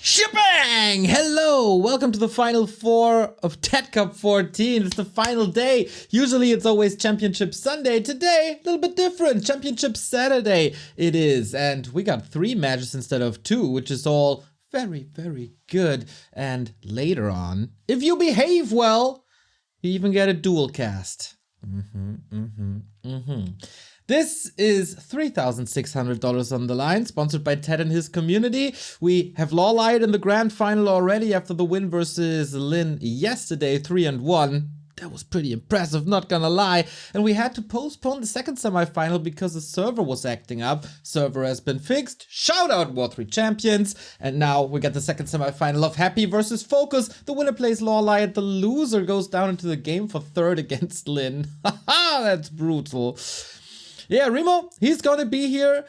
Shebang! Hello! Welcome to the Final Four of TeD Cup 14. It's the final day. Usually it's always Championship Sunday. Today, a little bit different. Championship Saturday it is. And we got 3 matches instead of 2, which is all very, very good. And later on, if you behave well, you even get a dual cast. This is $3,600 on the line, sponsored by TeD and his community. We have Lawlight in the grand final already after the win versus Lin yesterday, 3-1. That was pretty impressive, not gonna lie. And we had to postpone the second semifinal because the server was acting up. Server has been fixed. Shout out War3 champions. And now we got the second semifinal of Happy versus FoCuS. The winner plays Lawlight. The loser goes down into the game for third against Lin. Haha, that's brutal. Yeah, Remo, he's gonna be here.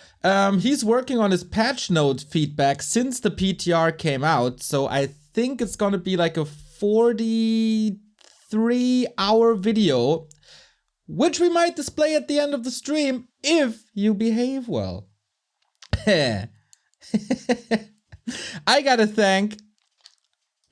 He's working on his patch note feedback since the PTR came out. So I think it's gonna be like a 43-hour video, which we might display at the end of the stream if you behave well. I gotta thank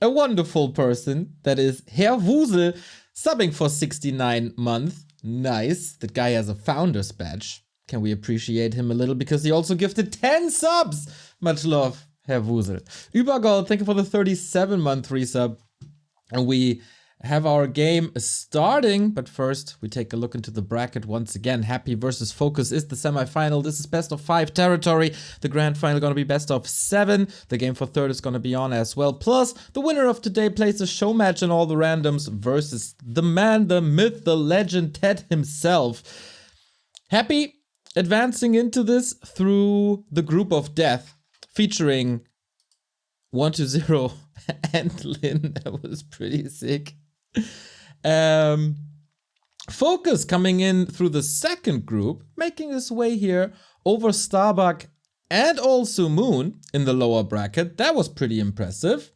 a wonderful person, that is Herr Wusel, subbing for 69 months. Nice. That guy has a founder's badge. Can we appreciate him a little because he also gifted 10 subs? Much love, Herr Wusel. Übergold, thank you for the 37-month resub. And we have our game starting, but first we take a look into the bracket once again. Happy versus FoCuS is the semifinal. This is best of 5 territory. The grand final gonna be best of 7. The game for third is gonna be on as well. Plus, the winner of today plays a show match in all the randoms versus the man, the myth, the legend, TeD himself. Happy advancing into this through the group of death, featuring 1-0 and Lin. That was pretty sick. FoCuS coming in through the second group, making his way here over Starbuck and also Moon in the lower bracket. That was pretty impressive.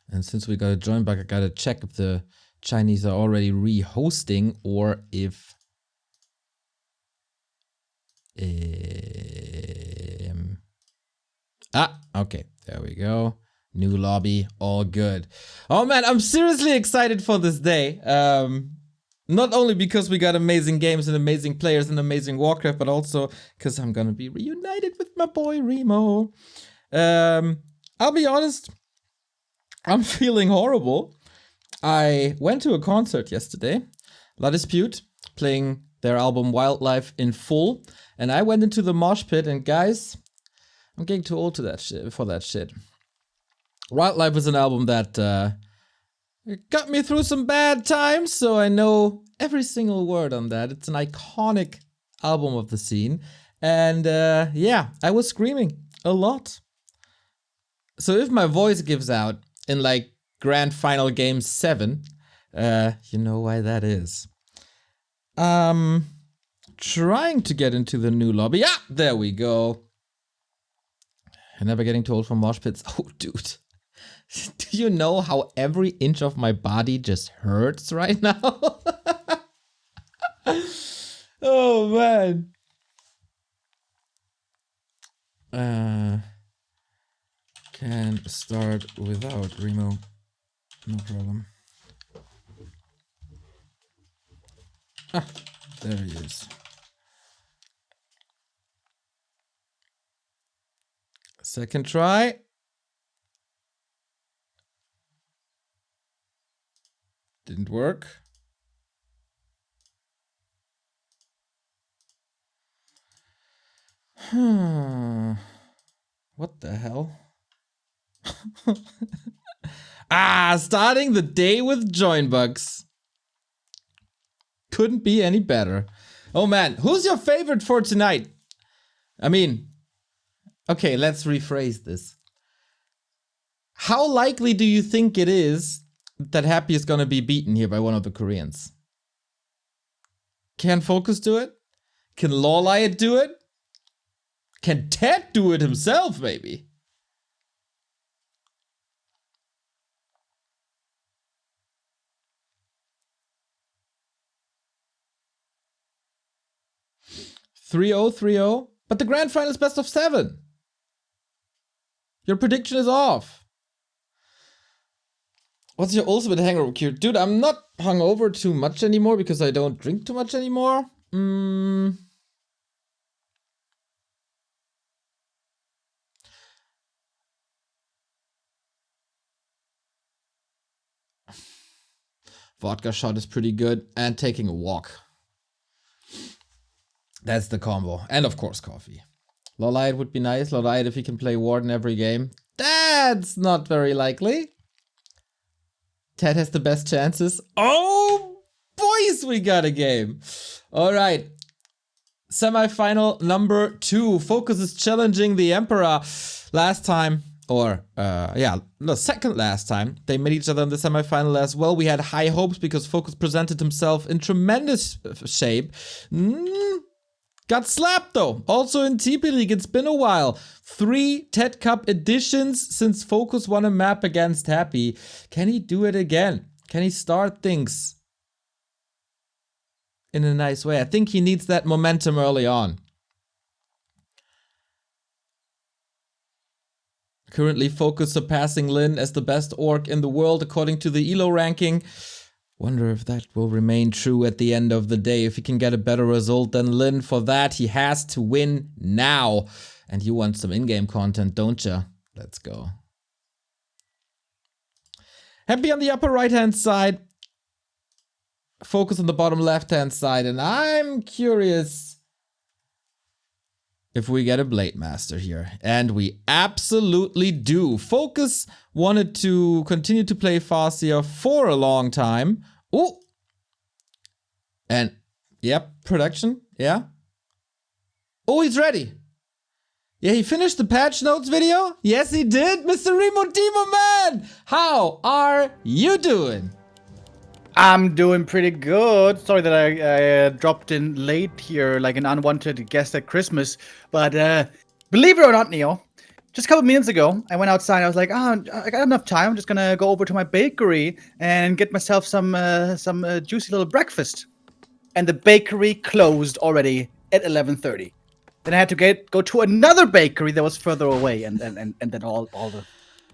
And since we got a join back, I gotta check if the Chinese are already re-hosting or if okay, there we go. New lobby, all good. Oh man, I'm seriously excited for this day. Not only because we got amazing games and amazing players and amazing Warcraft, but also because I'm gonna be reunited with my boy Remo. I'll be honest, I'm feeling horrible. I went to a concert yesterday, La Dispute, playing their album Wildlife in full, and I went into the mosh pit, and guys, I'm getting too old to that shit, for that shit. Wildlife is an album that got me through some bad times, so I know every single word on that. It's an iconic album of the scene. And yeah, I was screaming a lot. So if my voice gives out in like Grand Final Game 7, you know why that is. Trying to get into the new lobby. Ah, there we go. I'm never getting too old for mosh pits. Oh, dude. Do you know how every inch of my body just hurts right now? Oh, man. Can start without Remo. No problem. Ah, there he is. Second try. Didn't work. What the hell? Starting the day with join bugs. Couldn't be any better. Oh man, who's your favorite for tonight? I mean, okay, let's rephrase this. How likely do you think it is that Happy is gonna be beaten here by one of the Koreans? Can FoCuS do it? Can Lawlight do it? Can TeD do it himself, maybe? (3-0, 3-0), but the grand final is best of 7. Your prediction is off. What's your ultimate hangover cure? Dude, I'm not hungover too much anymore because I don't drink too much anymore. Vodka shot is pretty good, and taking a walk. That's the combo. And of course, coffee. Lolite would be nice. Lolite if he can play Warden every game. That's not very likely. TeD has the best chances. Oh, boys, we got a game. All right. Semifinal number 2. FoCuS is challenging the Emperor. Last time, or second last time, they met each other in the semifinal as well. We had high hopes because FoCuS presented himself in tremendous shape. Got slapped though. Also in TP League, it's been a while. 3 TeD Cup editions since FoCuS won a map against Happy. Can he do it again? Can he start things in a nice way? I think he needs that momentum early on. Currently FoCuS surpassing Lin as the best orc in the world according to the ELO ranking. Wonder if that will remain true at the end of the day. If he can get a better result than Lin, for that he has to win now. And you want some in-game content, don't you? Let's go. Happy on the upper right-hand side. FoCuS on the bottom left-hand side. And I'm curious if we get a Blade Master here. And we absolutely do. FoCuS wanted to continue to play FoCuS for a long time. Oh! And, yep, production, yeah. Oh, he's ready. Yeah, he finished the patch notes video. Yes, he did. Mr. Remo Demo Man, how are you doing? I'm doing pretty good. Sorry that I dropped in late here, like an unwanted guest at Christmas. But believe it or not, Neo, just a couple minutes ago, I went outside. I was like, oh, I got enough time. I'm just gonna go over to my bakery and get myself some juicy little breakfast. And the bakery closed already at 11:30. Then I had to go to another bakery that was further away, and then all the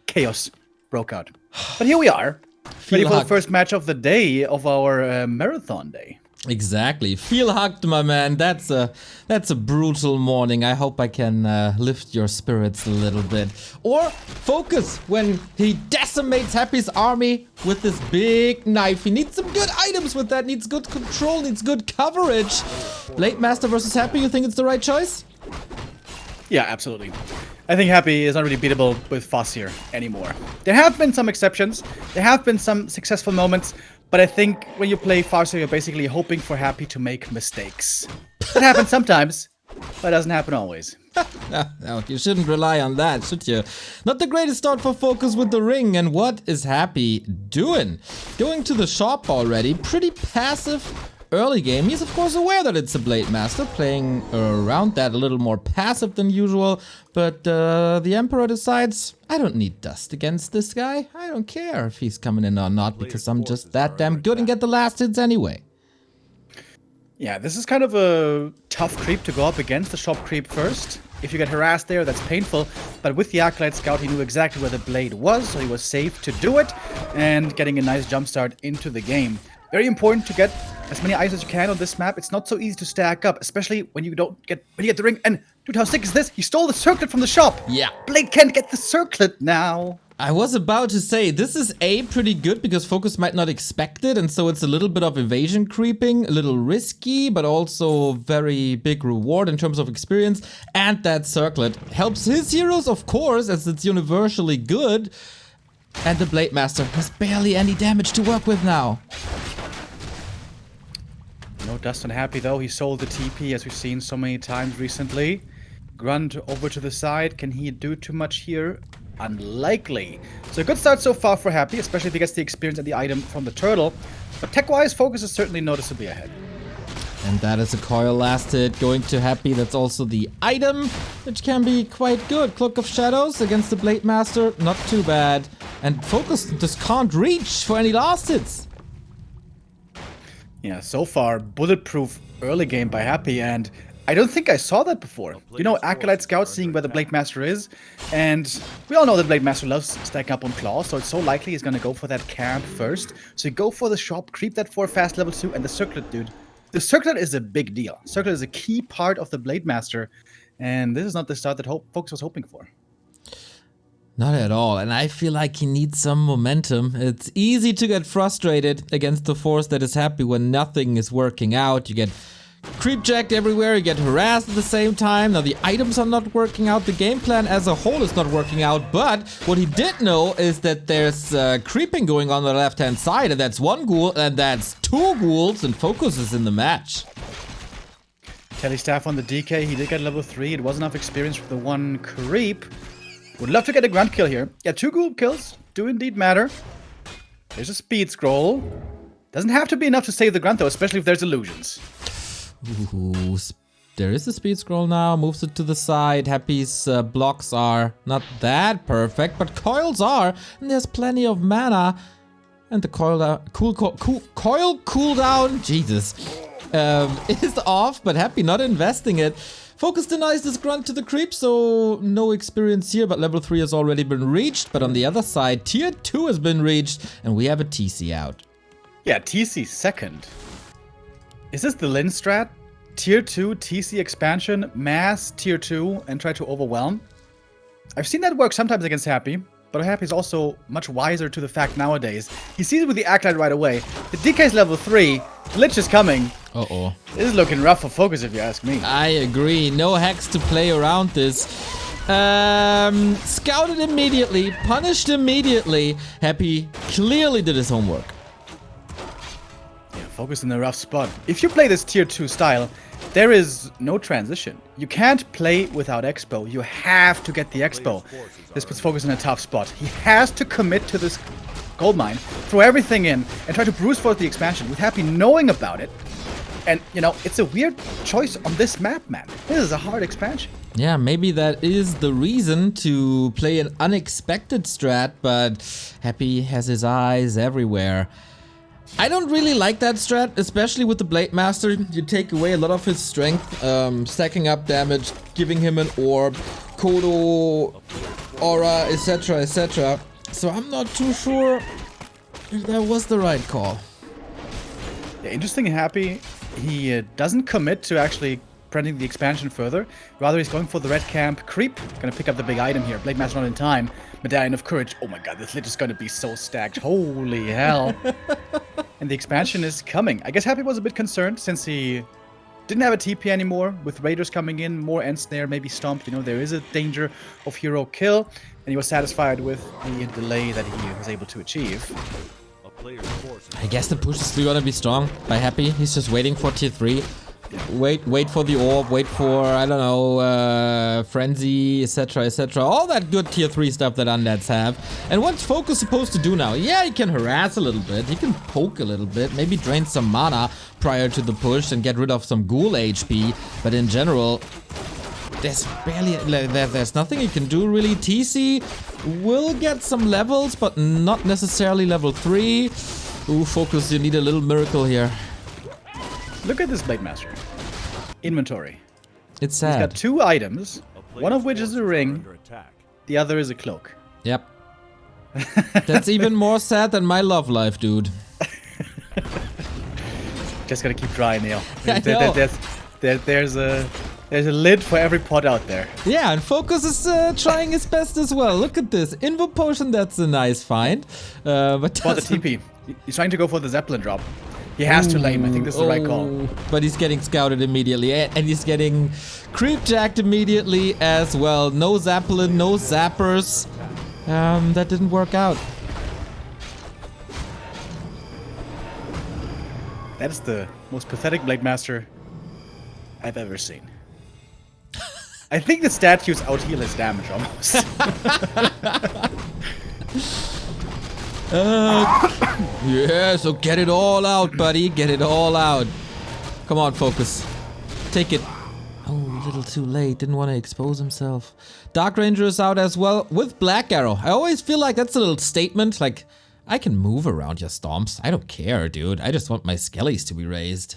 chaos broke out. But here we are. Ready for the first match of the day of our marathon day. Exactly. Feel hugged, my man. That's a brutal morning. I hope I can lift your spirits a little bit. Or FoCuS when he decimates Happy's army with this big knife. He needs some good items with that. Needs good control. Needs good coverage. Blade Master versus Happy. You think it's the right choice? Yeah, absolutely. I think Happy is not really beatable with FoCuS anymore. There have been some exceptions. There have been some successful moments. But I think when you play FoCuS, you're basically hoping for Happy to make mistakes. That happens sometimes, but it doesn't happen always. No, you shouldn't rely on that, should you? Not the greatest start for FoCuS with the ring. And what is Happy doing? Going to the shop already. Pretty passive early game. He's of course aware that it's a Blade Master, playing around that a little more passive than usual. But the Emperor decides, I don't need dust against this guy. I don't care if he's coming in or not, because I'm just that damn good and get the last hits anyway. Yeah, this is kind of a tough creep to go up against, the shop creep first. If you get harassed there, that's painful. But with the Acolyte Scout, he knew exactly where the blade was, so he was safe to do it. And getting a nice jump start into the game. Very important to get as many items as you can on this map. It's not so easy to stack up, especially when you get the ring. And dude, how sick is this? He stole the circlet from the shop. Yeah. Blade can't get the circlet now. I was about to say, this is pretty good because FoCuS might not expect it, and so it's a little bit of evasion creeping, a little risky, but also very big reward in terms of experience. And that circlet helps his heroes, of course, as it's universally good. And the Blade Master has barely any damage to work with now. No dust on Happy though. He sold the TP as we've seen so many times recently. Grunt over to the side. Can he do too much here? Unlikely. So a good start so far for Happy, especially if he gets the experience and the item from the turtle. But tech-wise, FoCuS is certainly noticeably ahead. And that is a coil last hit going to Happy. That's also the item, which can be quite good. Cloak of Shadows against the Blade Master, not too bad. And FoCuS just can't reach for any last hits. Yeah, so far, bulletproof early game by Happy, and I don't think I saw that before. You know, Acolyte Scout seeing where the Blade Master is, and we all know the Blade Master loves stacking up on Claws, so it's so likely he's gonna go for that camp first. So you go for the shop, creep that 4 fast level 2, and the Circlet, dude. The Circlet is a big deal. Circlet is a key part of the Blade Master, and this is not the start that FoCuS was hoping for. Not at all, and I feel like he needs some momentum. It's easy to get frustrated against the force that is happy when nothing is working out. You get creep jacked everywhere, you get harassed at the same time. Now the items are not working out, the game plan as a whole is not working out, but what he did know is that there's creeping going on the left hand side, and that's 1 ghoul, and that's 2 ghouls, and FoCuS is in the match. Telestaff on the DK, he did get level 3, it was enough experience for the 1 creep. Would love to get a grunt kill here. Yeah, 2 ghoul kills do indeed matter. There's a speed scroll. Doesn't have to be enough to save the grunt though, especially if there's illusions. Ooh, there is a speed scroll now, moves it to the side. Happy's blocks are not that perfect, but coils are, and there's plenty of mana. And the coil cooldown, Jesus, is off, but Happy not investing it. FoCuS denies this grunt to the creep, so no experience here, but level 3 has already been reached. But on the other side, tier 2 has been reached, and we have a TC out. Yeah, TC second. Is this the Lin strat? Tier 2 TC expansion, mass tier 2, and try to overwhelm? I've seen that work sometimes against Happy, but Happy's also much wiser to the fact nowadays. He sees it with the Acolyte right away. The DK's level 3, the Lich is coming. Uh-oh. This is looking rough for FoCuS if you ask me. I agree. No hacks to play around this. Scouted immediately, punished immediately. Happy clearly did his homework. Yeah, FoCuS in a rough spot. If you play this tier 2 style, there is no transition. You can't play without Expo. You have to get the Expo. This puts FoCuS in a tough spot. He has to commit to this gold mine, throw everything in, and try to brute force the expansion with Happy knowing about it. And, you know, it's a weird choice on this map, man. This is a hard expansion. Yeah, maybe that is the reason to play an unexpected strat, but Happy has his eyes everywhere. I don't really like that strat, especially with the Blade Master. You take away a lot of his strength, stacking up damage, giving him an orb, Kodo, aura, etc, etc. So I'm not too sure if that was the right call. Yeah, interesting and Happy, he doesn't commit to actually spreading the expansion further. Rather, he's going for the red camp creep. Gonna pick up the big item here. Blade Master not in time. Medallion of Courage. Oh my god, this Lich is gonna be so stacked. Holy hell. And the expansion is coming. I guess Happy was a bit concerned since he didn't have a TP anymore. With Raiders coming in, more Ensnare, maybe Stomp. You know, there is a danger of hero kill. And he was satisfied with the delay that he was able to achieve. I guess the push is still gonna be strong by Happy. He's just waiting for tier 3. Wait for the orb, wait for, I don't know, frenzy, etc, etc. All that good tier 3 stuff that undeads have. And what's FoCuS supposed to do now? Yeah, he can harass a little bit, he can poke a little bit, maybe drain some mana prior to the push and get rid of some ghoul HP. But in general, there's barely, there's nothing he can do really. TC will get some levels, but not necessarily level 3. Ooh, FoCuS, you need a little miracle here. Look at this Blade Master. Inventory. It's sad. He's got 2 items, one of which is a ring, the other is a cloak. Yep. That's even more sad than my love life, dude. Just gotta keep dry, Neil. I know. There's a lid for every pot out there. Yeah, and FoCuS is trying his best as well. Look at this. Invo Potion, that's a nice find. But for the TP. He's trying to go for the Zeppelin drop. He has to lane. I think this is the right call. But he's getting scouted immediately, and he's getting creep jacked immediately as well. No Zeppelin, no zappers. That didn't work out. That is the most pathetic Blade Master I've ever seen. I think the statues out-heal his damage almost. Yeah, so get it all out, buddy. Get it all out. Come on, FoCuS. Take it. Oh, a little too late. Didn't want to expose himself. Dark Ranger is out as well with Black Arrow. I always feel like that's a little statement. Like, I can move around your stomps. I don't care, dude. I just want my skellies to be raised.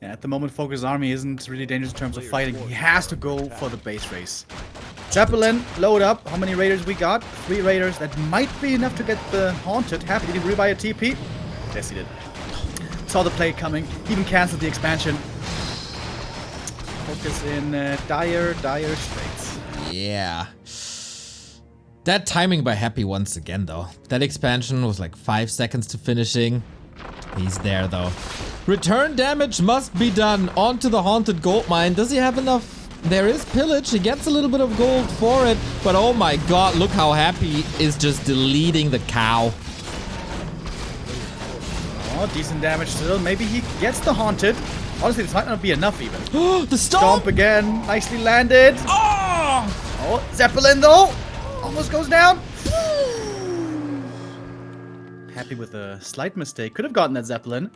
Yeah, at the moment, FoCuS' army isn't really dangerous in terms of fighting. He has to go for the base race. Zeppelin, load up. How many raiders we got? 3 raiders. That might be enough to get the Haunted. Happy, did he rebuy a TP? Yes, he did. Saw the play coming. Even canceled the expansion. FoCuS in dire straits. Yeah. That timing by Happy once again, though. That expansion was like 5 seconds to finishing. He's there, though. Return damage must be done onto the Haunted Gold Mine. Does he have enough? There is pillage. He gets a little bit of gold for it. But oh my god, look how Happy is just deleting the cow. Oh, decent damage still. Maybe he gets the Haunted. Honestly, this might not be enough even. The Stomp again. Nicely landed. Oh, Zeppelin though. Almost goes down. Happy with a slight mistake. Could have gotten that Zeppelin.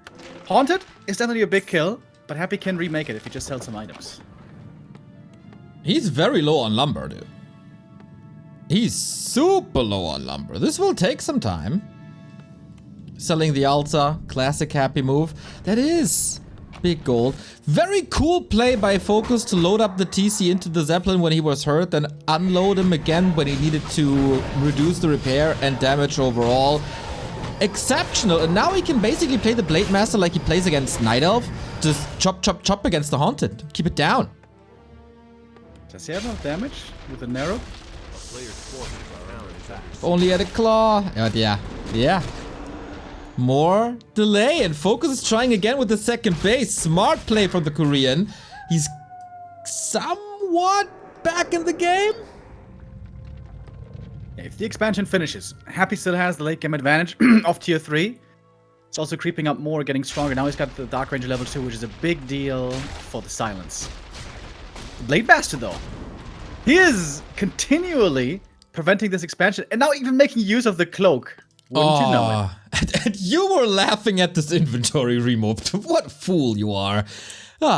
Haunted is definitely a big kill, but Happy can remake it if he just sells some items. He's very low on lumber, dude. He's super low on lumber. This will take some time. Selling the Alta, classic Happy move. That is big gold. Very cool play by FoCuS to load up the TC into the Zeppelin when he was hurt, then unload him again when he needed to reduce the repair and damage overall. Exceptional. And now he can basically play the Blade Master like he plays against Night Elf. Just chop, chop, chop against the Haunted. Keep it down. Does he have enough damage with the narrow? If only had a claw. Yeah. Yeah. More delay, and FoCuS is trying again with the second base. Smart play from the Korean. He's somewhat back in the game. If the expansion finishes, Happy still has the late game advantage of tier 3. It's also creeping up more, getting stronger. Now he's got the Dark Ranger level 2, which is a big deal for the silence. Blade Bastard, though. He is continually preventing this expansion and now even making use of the cloak. Wouldn't you know it? And you were laughing at this inventory, Remo. What a fool you are.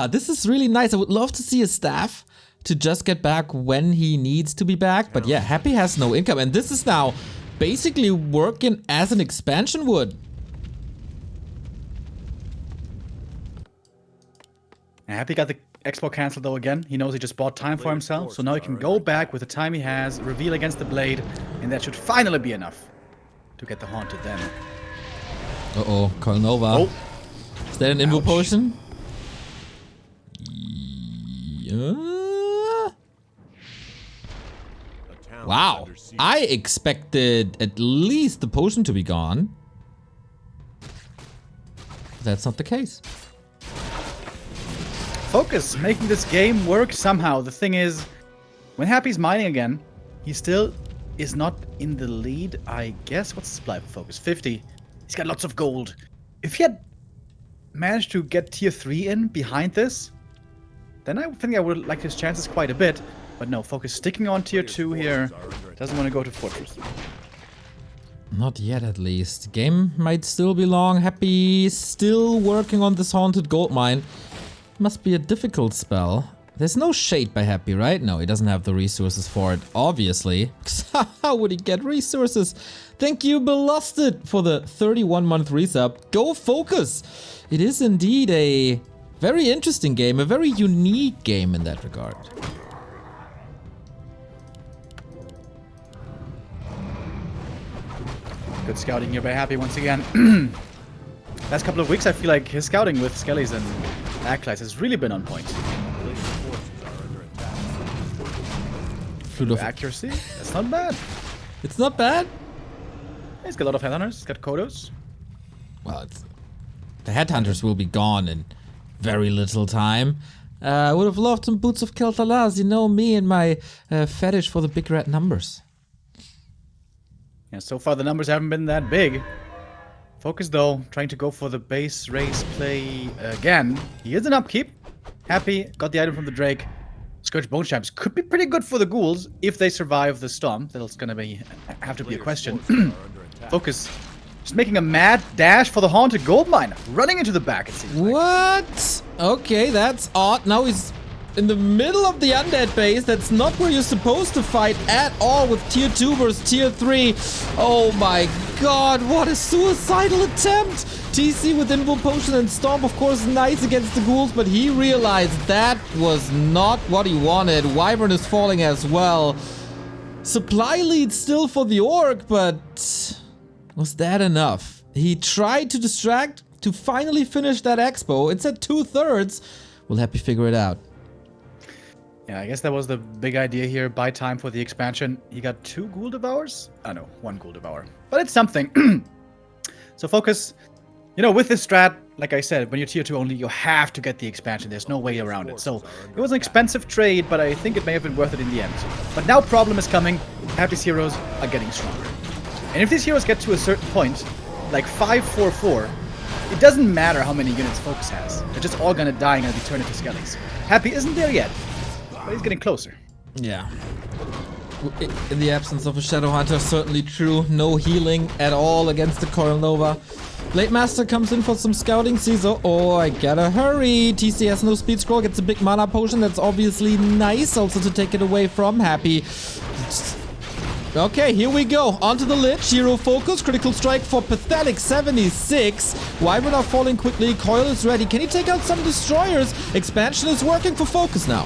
This is really nice. I would love to see a staff to just get back when he needs to be back. But yeah, Happy has no income. And this is now basically working as an expansion would. Happy got the expo cancelled though again. He knows he just bought time for himself. So now he can go back with the time he has, reveal against the Blade. And that should finally be enough to get the Haunted then. Uh-oh, Colnova. Oh. Is that an Invo potion? Wow. I expected at least the potion to be gone. That's not the case. FoCuS making this game work somehow. The thing is, when Happy's mining again, he still is not in the lead, I guess. What's the supply for FoCuS? 50. He's got lots of gold. If he had managed to get tier 3 in behind this, then I think I would like his chances quite a bit. But no, FoCuS sticking on tier 2 here. Doesn't want to go to Fortress. Not yet, at least. Game might still be long. Happy still working on this Haunted Gold Mine. Must be a difficult spell. There's no shade by Happy, right? No, he doesn't have the resources for it, obviously. How would he get resources? Thank you, Belusted, for the 31-month resub. Go FoCuS! It is indeed a very interesting game, a very unique game in that regard. Good scouting here by Happy once again. Last couple of weeks, I feel like his scouting with Skellies and Acolytes has really been on point. Flute of accuracy? That's not bad. It's not bad? He's got a lot of headhunters. He's got Kodos. Well, the headhunters will be gone in very little time. I would have loved some Boots of Kel'Thalas. You know me and my fetish for the big red numbers. Yeah, so far the numbers haven't been that big. FoCuS though, trying to go for the base race play again. He is an upkeep. Happy, got the item from the Drake. Scourge Bone Champs could be pretty good for the ghouls if they survive the storm. That's gonna have to be a question. FoCuS just making a mad dash for the Haunted Gold Mine. Running into the back, it seems like. What? Okay, that's odd. Now he's in the middle of the undead base. That's not where you're supposed to fight at all with tier 2 versus tier 3. Oh my god, what a suicidal attempt. TC with Invo Potion and Stomp, of course, nice against the ghouls, but he realized that was not what he wanted. Wyvern is falling as well. Supply lead still for the Orc, but was that enough? He tried to distract to finally finish that expo. It's at 2/3. Will Happy figure it out? Yeah, I guess that was the big idea here. Buy time for the expansion. He got 2 Ghoul Devours? Oh no, 1 Ghoul Devourer. But it's something. So FoCuS, you know, with this strat, like I said, when you're tier 2 only, you have to get the expansion. There's no way around it. So it was an expensive trade, but I think it may have been worth it in the end. But now problem is coming. Happy's heroes are getting stronger. And if these heroes get to a certain point, like 5-4-4, it doesn't matter how many units FoCuS has. They're just all gonna die and gonna be turned into skellies. Happy isn't there yet, but he's getting closer. Yeah. In the absence of a Shadow Hunter, certainly true. No healing at all against the Coil Nova. Blade Master comes in for some scouting, sees, oh, I gotta hurry. TC has no speed scroll, gets a big mana potion. That's obviously nice also to take it away from Happy. Okay, here we go. Onto the Lich. Hero FoCuS. Critical strike for pathetic 76. Wyvern are falling quickly. Coil is ready. Can he take out some destroyers? Expansion is working for FoCuS now.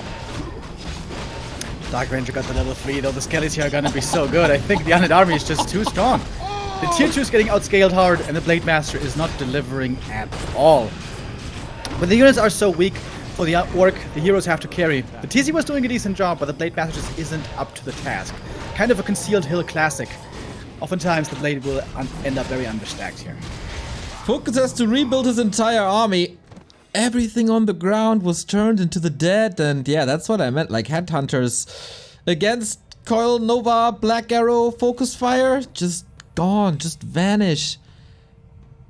Dark Ranger got the level 3, though the skellies here are gonna be so good. I think the undead army is just too strong. The tier 2 is getting outscaled hard, and the Blade Master is not delivering at all. When the units are so weak for the Orc, the heroes have to carry. The TC was doing a decent job, but the Blade Master just isn't up to the task. Kind of a concealed hill classic. Oftentimes the Blade will end up very understacked here. FoCuS has to rebuild his entire army. Everything on the ground was turned into the dead, and yeah, that's what I meant, like headhunters against Coil Nova, Black Arrow, FoCuS Fire, just gone, just vanish.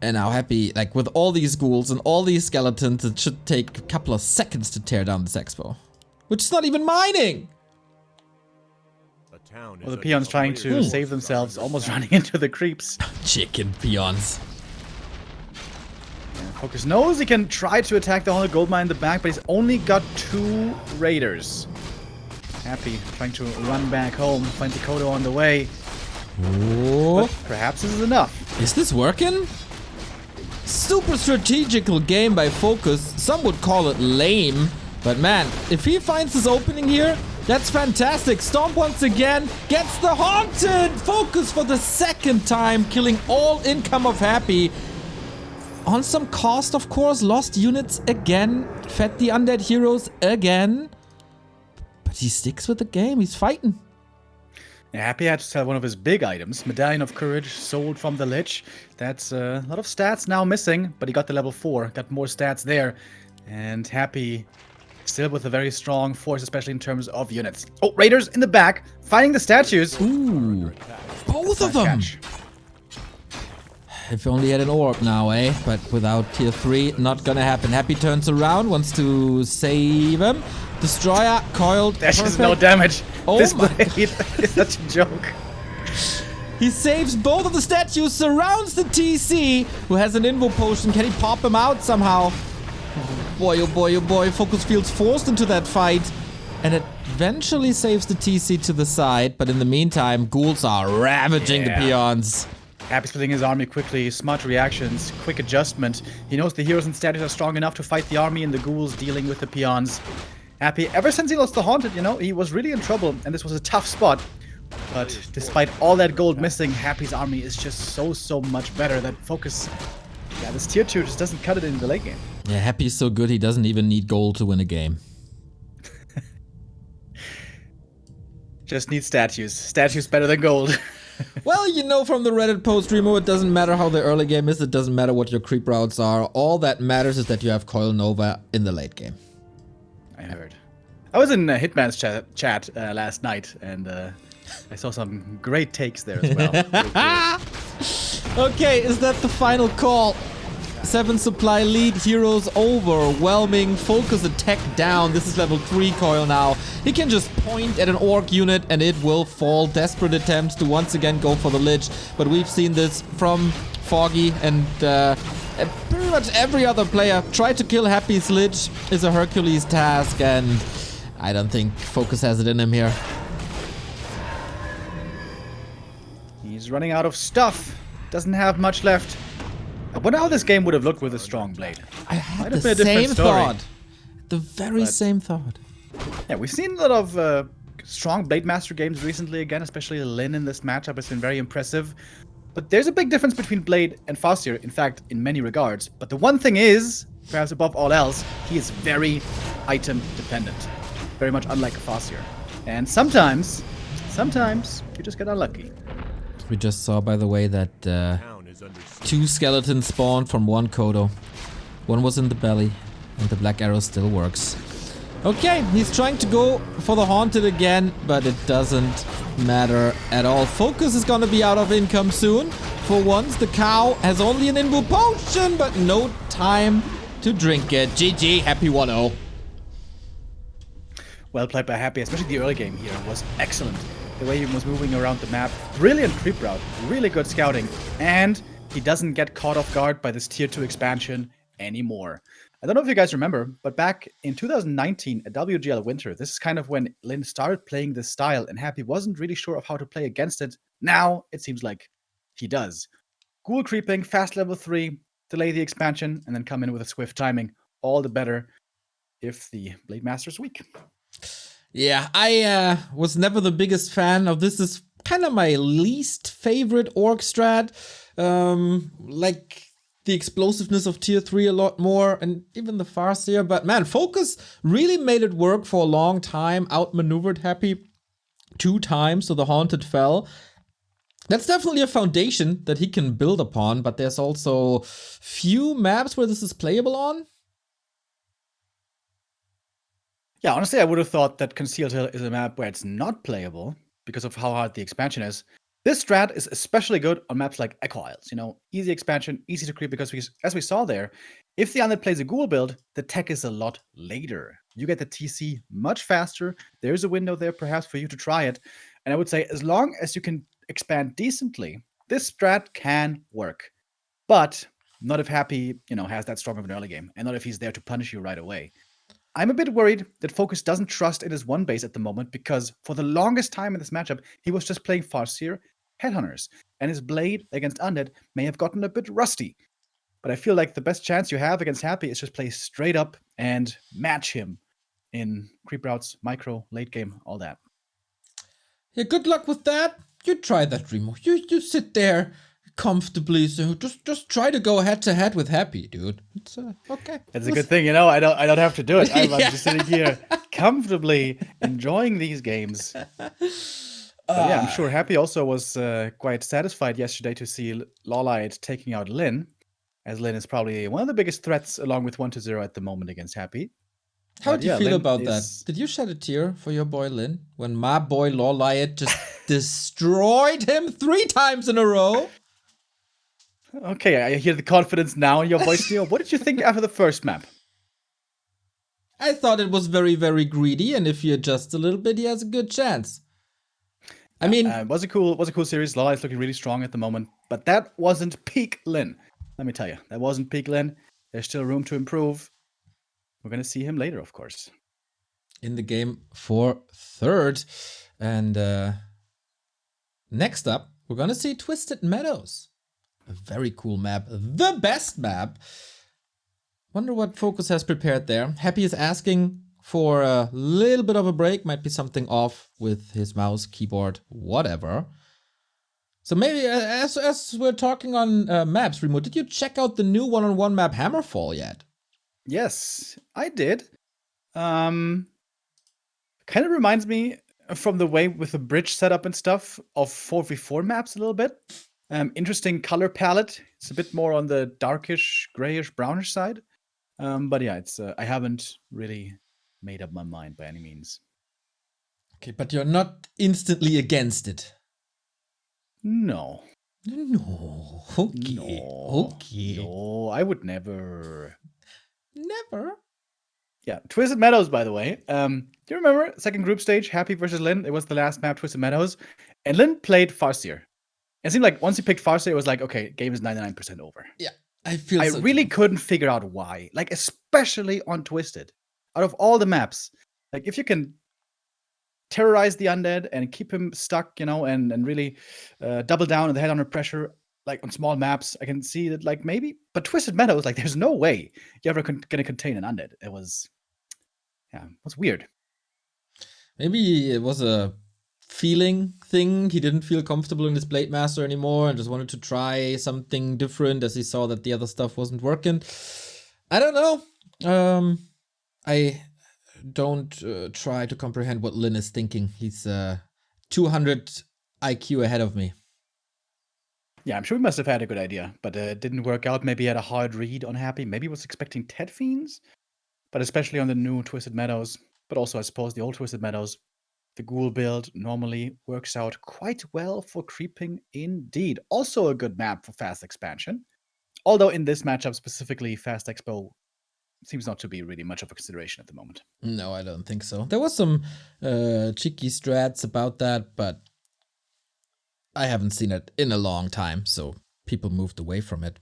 And now Happy, like with all these ghouls and all these skeletons, it should take a couple of seconds to tear down this expo. Which is not even mining! Well, the peons trying to save themselves, almost running into the creeps. Chicken peons. FoCuS knows he can try to attack the Haunted Goldmine in the back, but he's only got 2 raiders. Happy trying to run back home, find Dakota on the way. Oh. But perhaps this is enough. Is this working? Super strategical game by FoCuS. Some would call it lame. But man, if he finds this opening here, that's fantastic. Stomp once again gets the Haunted. FoCuS for the 2nd time, killing all income of Happy. On some cost, of course, lost units again. Fed the undead heroes again. But he sticks with the game. He's fighting. Yeah, Happy had to sell one of his big items. Medallion of Courage sold from the Lich. That's a lot of stats now missing, but he got the level 4. Got more stats there. And Happy still with a very strong force, especially in terms of units. Oh, Raiders in the back, fighting the statues. Ooh, both of them. Catch. If only had an orb now, eh? But without tier 3, not gonna happen. Happy turns around, wants to save him. Destroyer, coiled. There's just no damage. Oh this my blade is such a joke. He saves both of the statues, surrounds the TC, who has an Invo Potion. Can he pop him out somehow? Boy, oh boy, oh boy. FoCuS feels forced into that fight. And it eventually saves the TC to the side. But in the meantime, ghouls are ravaging the peons. Happy splitting his army quickly, smart reactions, quick adjustment. He knows the heroes and statues are strong enough to fight the army and the ghouls dealing with the peons. Happy, ever since he lost the Haunted, you know, he was really in trouble and this was a tough spot. But despite all that gold missing, Happy's army is just so much better that FoCuS, yeah, this tier 2 just doesn't cut it in the late game. Yeah, Happy's so good he doesn't even need gold to win a game. Just need statues. Statues better than gold. Well, you know from the Reddit post, Remo, it doesn't matter how the early game is, it doesn't matter what your creep routes are. All that matters is that you have Coil Nova in the late game. I heard. I was in Hitman's chat last night, and I saw some great takes there as well. Okay, is that the final call? 7 supply lead, heroes overwhelming, FoCuS attack down. This is level 3 Coil now. He can just point at an orc unit and it will fall. Desperate attempts to once again go for the Lich, but we've seen this from Foggy and pretty much every other player. Try to kill Happy's Lich is a Hercules task, and I don't think FoCuS has it in him here. He's running out of stuff. Doesn't have much left. I wonder how this game would have looked with a strong blade. I had Might have the been a different same story. thought. The very same thought. Yeah, we've seen a lot of strong Blade Master games recently again, especially Lin in this matchup has been very impressive. But there's a big difference between Blade and FoCuS, in fact, in many regards. But the one thing is, perhaps above all else, he is very item dependent. Very much unlike a FoCuS. And sometimes you just get unlucky. We just saw, by the way, that 2 skeletons spawned from 1 Kodo. 1 was in the belly, and the black arrow still works. Okay, he's trying to go for the Haunted again, but it doesn't matter at all. FoCuS is gonna be out of income soon. For once, the cow has only an Inbu potion, but no time to drink it. GG, happy 1-0. Well played by Happy, especially the early game here was excellent. The way he was moving around the map, brilliant creep route, really good scouting, and he doesn't get caught off guard by this tier 2 expansion anymore. I don't know if you guys remember, but back in 2019 at WGL Winter, this is kind of when Lin started playing this style and Happy wasn't really sure of how to play against it. Now, it seems like he does. Ghoul creeping, fast level 3, delay the expansion, and then come in with a swift timing. All the better if the Blade Master's weak. Yeah, I was never the biggest fan of this. Is kind of my least favorite orc strat. Like the explosiveness of tier 3 a lot more, and even the Farseer. But man, FoCuS really made it work for a long time. Outmaneuvered Happy 2 times, so the Haunted fell. That's definitely a foundation that he can build upon, but there's also few maps where this is playable on. Yeah, honestly, I would have thought that Concealed Hill is a map where it's not playable because of how hard the expansion is. This strat is especially good on maps like Echo Isles. You know, easy expansion, easy to creep, because as we saw there, if the undead plays a ghoul build, the tech is a lot later. You get the TC much faster. There's a window there perhaps for you to try it. And I would say as long as you can expand decently, this strat can work. But not if Happy, has that strong of an early game, and not if he's there to punish you right away. I'm a bit worried that FoCuS doesn't trust in his one base at the moment, because for the longest time in this matchup, he was just playing Farseer Headhunters, and his blade against Undead may have gotten a bit rusty. But I feel like the best chance you have against Happy is just play straight up and match him in creep routes, micro, late game, all that. Yeah, good luck with that. You try that, Remo. You sit there comfortably, so just try to go head to head with Happy, dude. It's okay. It's a good thing, I don't have to do it. I'm Yeah. just sitting here comfortably enjoying these games. But yeah, I'm sure Happy also was quite satisfied yesterday to see Lawlight taking out Lin, as Lin is probably one of the biggest threats along with 1-0 at the moment against Happy. How do you feel Lin about that? Did you shed a tear for your boy Lin when my boy Lawlight just destroyed him 3 times in a row? Okay, I hear the confidence now in your voice, Neo. What did you think after the first map? I thought it was very, very greedy, and if you adjust a little bit, he has a good chance. I mean, it was a cool series. Lawlight's looking really strong at the moment, but that wasn't peak Lin. Let me tell you, that wasn't peak Lin. There's still room to improve. We're gonna see him later, of course. In the game for 3rd, and next up, we're gonna see Twisted Meadows. A very cool map, the best map. Wonder what FoCuS has prepared there. Happy is asking for a little bit of a break. Might be something off with his mouse, keyboard, whatever. So maybe as we're talking on maps, Remo, did you check out the new one-on-one map Hammerfall yet? Yes, I did. Kind of reminds me from the way with the bridge setup and stuff of 4v4 maps a little bit. Interesting color palette. It's a bit more on the darkish, grayish, brownish side. But yeah, it's I haven't really made up my mind by any means. Okay, but you're not instantly against it. No. No. Okay. No. Okay. No, I would never. Never. Yeah, Twisted Meadows, by the way. Do you remember second group stage, Happy versus Lin? It was the last map, Twisted Meadows. And Lin played Farseer. It seemed like once he picked Farseer, it was like, okay, game is 99% over. Yeah, I really couldn't figure out why. Like, especially on Twisted. Out of all the maps, Like, if you can terrorize the undead and keep him stuck, and really double down on the head under pressure, like on small maps, I can see that, like, maybe. But Twisted Meadows, like, there's no way you're ever gonna contain an undead. It was weird. Maybe it was a feeling thing. He didn't feel comfortable in his Blade Master anymore and just wanted to try something different as he saw that the other stuff wasn't working. I don't know. I don't try to comprehend what Lin is thinking. He's 200 IQ ahead of me. Yeah, I'm sure he must have had a good idea, but it didn't work out. Maybe he had a hard read on Happy. Maybe he was expecting TeD Fiends, but especially on the new Twisted Meadows, but also I suppose the old Twisted Meadows, the Ghoul build normally works out quite well for creeping indeed. Also a good map for fast expansion. Although in this matchup specifically, Fast Expo seems not to be really much of a consideration at the moment. No, I don't think so. There was some cheeky strats about that, but I haven't seen it in a long time, so people moved away from it.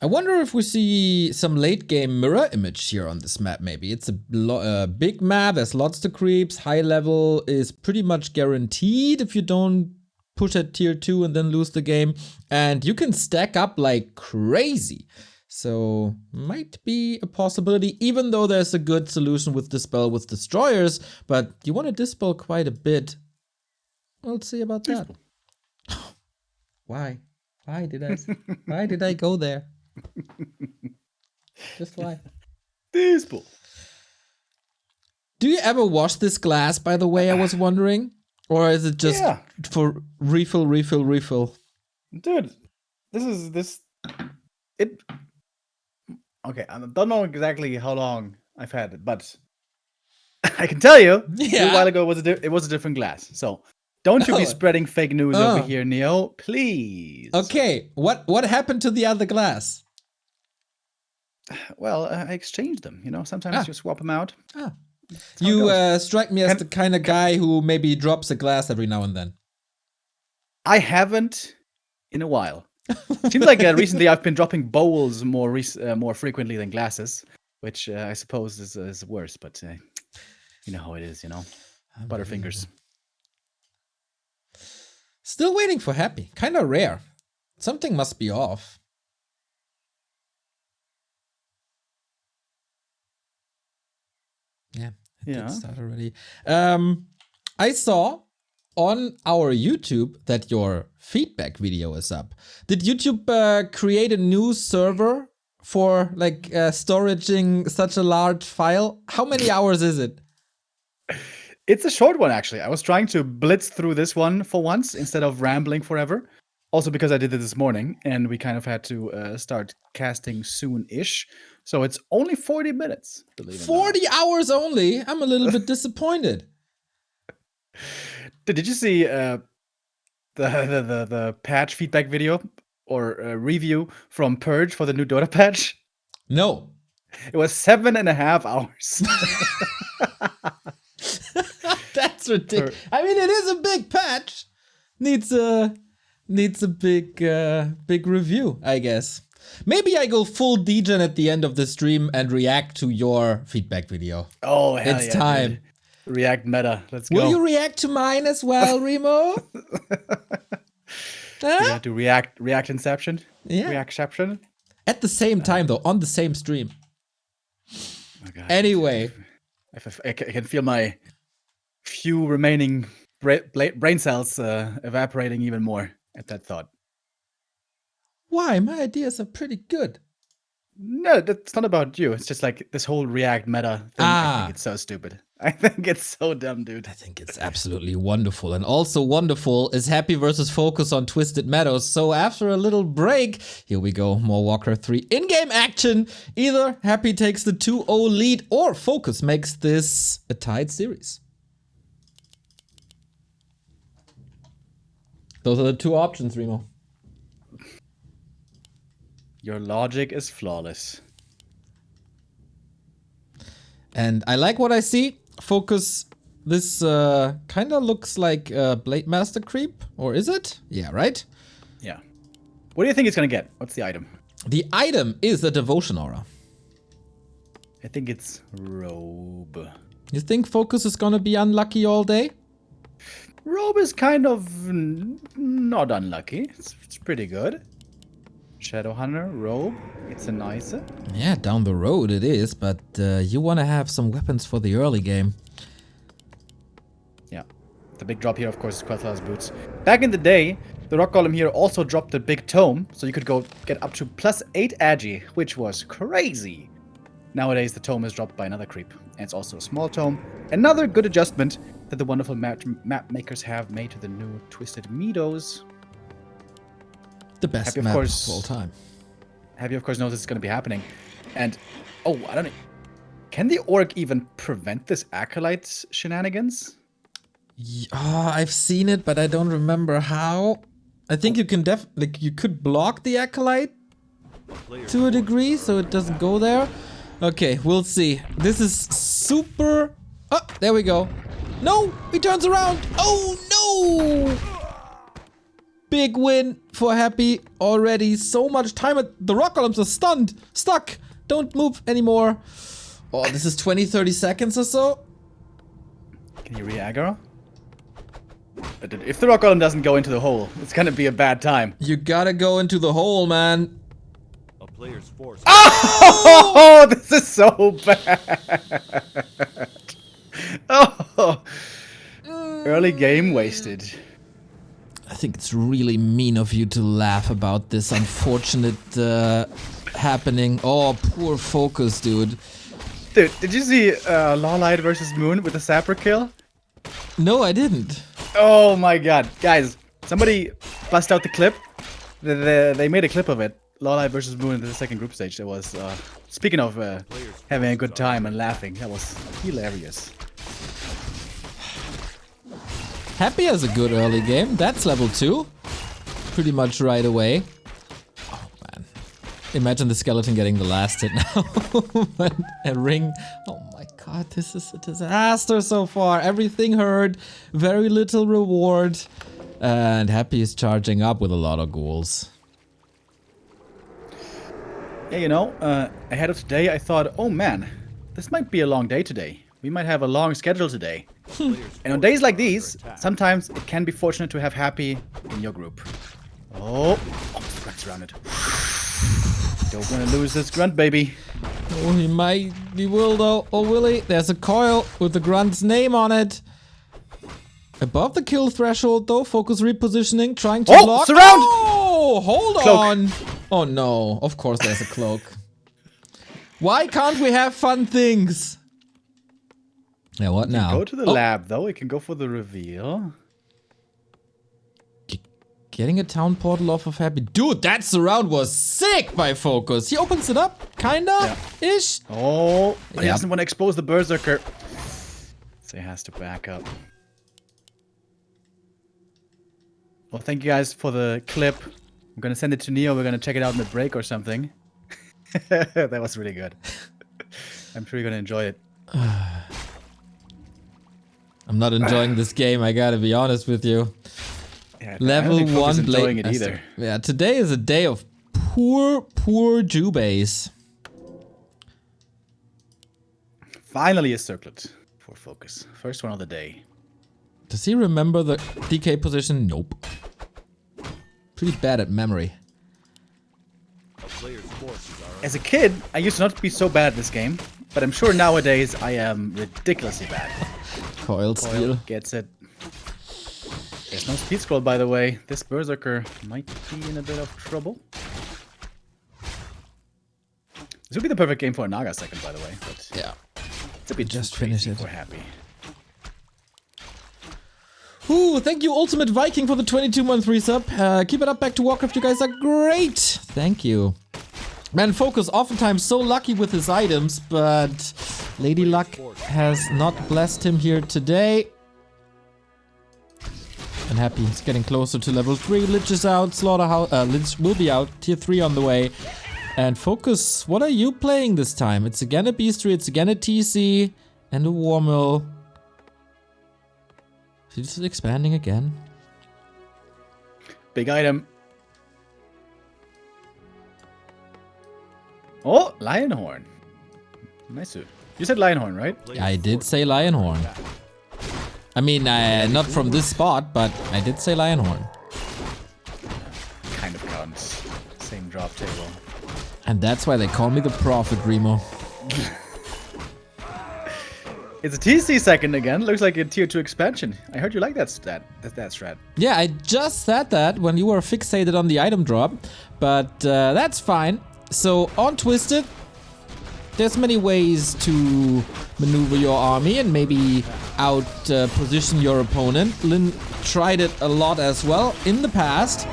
I wonder if we see some late game mirror image here on this map, maybe. It's a big map, there's lots to creeps, high level is pretty much guaranteed if you don't push at tier 2 and then lose the game. And you can stack up like crazy. So might be a possibility, even though there's a good solution with Dispel with Destroyers, but you want to Dispel quite a bit. Let's see about that. Why? Why did I go there? Just why? Dispel. Do you ever wash this glass, by the way, I was wondering? Or is it just for refill? Dude, okay, I don't know exactly how long I've had it, but I can tell you, a while ago it was a different glass. So don't you be spreading fake news over here, Neo, please. Okay, what happened to the other glass? Well, I exchanged them. Sometimes you swap them out. You strike me as the kind of guy who maybe drops a glass every now and then. I haven't in a while. Seems like recently I've been dropping bowls more frequently than glasses, which I suppose is worse. But you know how it is, Butterfingers. Still waiting for Happy. Kind of rare. Something must be off. Yeah, it did start already. I saw on our YouTube that your feedback video is up. Did YouTube create a new server for like storaging such a large file? How many hours is it? It's a short one, actually. I was trying to blitz through this one for once instead of rambling forever. Also because I did it this morning and we kind of had to start casting soon-ish. So it's only 40 minutes. 40 hours only? I'm a little bit disappointed. Did you see the patch feedback video or review from Purge for the new Dota patch? No. It was 7.5 hours. That's ridiculous. I mean, it is a big patch. Needs a big review, I guess. Maybe I go full degen at the end of the stream and react to your feedback video. Oh, hell it's time. Dude. React meta. Let's go. Will you react to mine as well, Remo? You have to react inception. Yeah. Reactception. At the same time, though, on the same stream. Oh God. Anyway. I can feel my few remaining brain cells evaporating even more at that thought. Why? My ideas are pretty good. No, that's not about you. It's just like this whole React meta thing. I think it's so stupid. I think it's so dumb, dude. I think it's absolutely wonderful. And also wonderful is Happy versus FoCuS on Twisted Meadows. So after a little break, here we go. More Warcraft 3 in-game action. Either Happy takes the 2-0 lead or FoCuS makes this a tied series. Those are the two options, Remo. Your logic is flawless. And I like what I see. FoCuS, this kind of looks like a Blade Master creep. Or is it? Yeah, right? Yeah. What do you think it's going to get? What's the item? The item is the Devotion Aura. I think it's Robe. You think FoCuS is gonna be unlucky all day? Robe is kind of not unlucky. It's pretty good. Shadowhunter, Robe, it's a nice. Yeah, down the road it is, but you want to have some weapons for the early game. Yeah. The big drop here, of course, is Quetzal's boots. Back in the day, the rock golem here also dropped a big tome, so you could go get up to +8 agi, which was crazy. Nowadays, the tome is dropped by another creep, and it's also a small tome. Another good adjustment that the wonderful map makers have made to the new Twisted Meadows. The best map of all time. Happy, of course, knows it's going to be happening. And, oh, I don't know. Can the orc even prevent this Acolyte shenanigans? I've seen it, but I don't remember how. I think you can you could block the Acolyte to a degree, so it doesn't go there. Okay, we'll see. This is super... Oh, there we go. No, he turns around. Oh, no! Big win for Happy already. So much time. The rock golems are stunned. Stuck. Don't move anymore. Oh, this is 20-30 seconds or so. Can you re-aggro? If the rock golem doesn't go into the hole, it's gonna be a bad time. You gotta go into the hole, man. A player's force. Oh, this is so bad. Oh, early game wasted. I think it's really mean of you to laugh about this unfortunate happening. Oh, poor FoCuS, dude. Dude, did you see Lawlight versus Moon with the Sapper kill? No, I didn't. Oh my god. Guys, somebody bust out the clip. They made a clip of it. Lawlight versus Moon in the second group stage. It was, speaking of having a good time and laughing, that was hilarious. Happy has a good early game. That's level 2. Pretty much right away. Oh, man. Imagine the skeleton getting the last hit now. A ring. Oh my god, this is a disaster so far. Everything hurt. Very little reward. And Happy is charging up with a lot of ghouls. Yeah, you know, ahead of today, I thought, oh man, this might be a long day today. We might have a long schedule today. And on days like these, sometimes it can be fortunate to have Happy in your group. Oh, the grunt's surrounded. Don't want to lose this grunt, baby. Oh, he might. He will, though. Oh, will he? There's a coil with the grunt's name on it. Above the kill threshold, though. FoCuS repositioning, trying to block. Surround! Oh, hold Cloak. on. Oh, no. Of course there's a cloak. Why can't we have fun things? Yeah, what now? Go to the lab, though. We can go for the reveal. Getting a town portal off of Happy. Dude, that surround was sick by FoCuS. He opens it up, kinda, ish. Oh, but he doesn't want to expose the Berserker. So he has to back up. Well, thank you guys for the clip. I'm gonna send it to Neo. We're gonna check it out in the break or something. That was really good. I'm sure you're gonna enjoy it. I'm not enjoying this game, I gotta be honest with you. Yeah, Level 1 enjoying Blade. it either. Yeah, today is a day of poor Jubase. Finally a circlet for FoCuS. First one of the day. Does he remember the DK position? Nope. Pretty bad at memory. As a kid, I used to not be so bad at this game, but I'm sure nowadays I am ridiculously bad. Coil steal. Gets it. There's no speed scroll, by the way. This Berserker might be in a bit of trouble. This would be the perfect game for a Naga second, by the way. But Yeah. it's a bit Just finish it. We're happy. Ooh, thank you, Ultimate Viking, for the 22-month resub. Keep it up, back to Warcraft. You guys are great. Thank you. Man, FoCuS oftentimes so lucky with his items, but Lady Luck has not blessed him here today. And Happy is getting closer to level 3. Lich is out. Slaughterhouse. Lich will be out. Tier 3 on the way. And FoCuS, what are you playing this time? It's again a Beastry, it's again a TC, and a Warmill. Is it expanding again? Big item. Oh, Lionhorn. Nice. You said Lionhorn, right? I did say Lionhorn. I mean, not from this spot, but I did say Lionhorn. Kind of counts. Same drop table. And that's why they call me the Prophet, Remo. It's a TC second again. Looks like a tier 2 expansion. I heard you like that strat. Yeah, I just said that when you were fixated on the item drop, but that's fine. So on Twisted, there's many ways to maneuver your army and maybe out position your opponent. Lin tried it a lot as well in the past.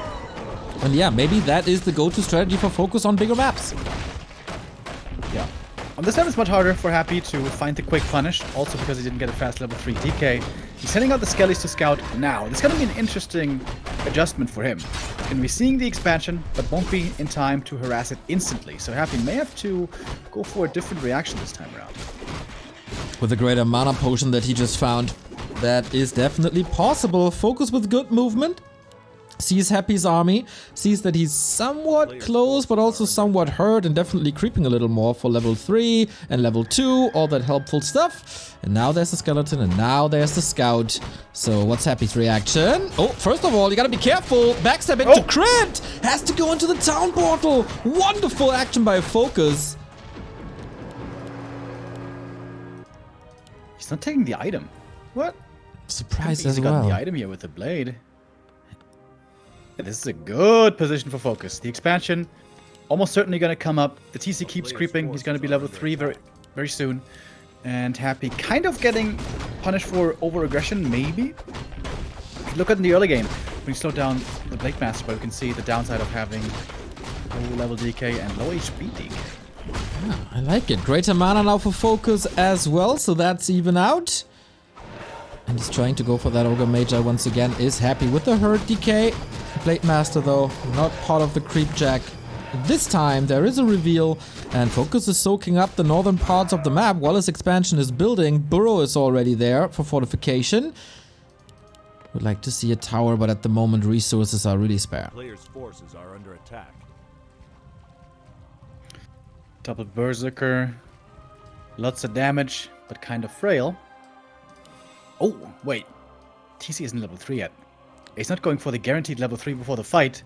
And yeah, maybe that is the go-to strategy for FoCuS on bigger maps. Yeah. On this time, it's much harder for Happy to find the quick punish, also because he didn't get a fast level 3 DK. He's sending out the Skellies to scout now. This is going to be an interesting adjustment for him. He's going to be seeing the expansion, but won't be in time to harass it instantly. So Happy may have to go for a different reaction this time around. With the greater mana potion that he just found, that is definitely possible. FoCuS with good movement. Sees Happy's army, sees that he's somewhat close, but also somewhat hurt and definitely creeping a little more for level 3 and level 2, all that helpful stuff. And now there's the skeleton and now there's the scout. So what's Happy's reaction? Oh, first of all, you gotta be careful. Backstab into crit! Has to go into the town portal. Wonderful action by FoCuS. He's not taking the item. What? Surprised as He's got well. the item here with the blade. Yeah, this is a good position for FoCuS. The expansion almost certainly going to come up. The TC keeps creeping. He's going to be level 3 very soon. And Happy kind of getting punished for over-aggression, maybe? Look at in the early game. When you slow down the Blade Master, but we can see the downside of having low level DK and low HP DK. Yeah, I like it. Greater mana now for FoCuS as well, so that's even out. And he's trying to go for that Ogre Magi once again. Is Happy with the hurt DK. Blade Master though, not part of the creep jack. This time there is a reveal and FoCuS is soaking up the northern parts of the map while his expansion is building. Burrow is already there for fortification. Would like to see a tower, but at the moment resources are really spare. Players' forces are under attack. Double Berserker. Lots of damage, but kind of frail. Oh, wait. TC isn't level 3 yet. He's not going for the guaranteed level 3 before the fight.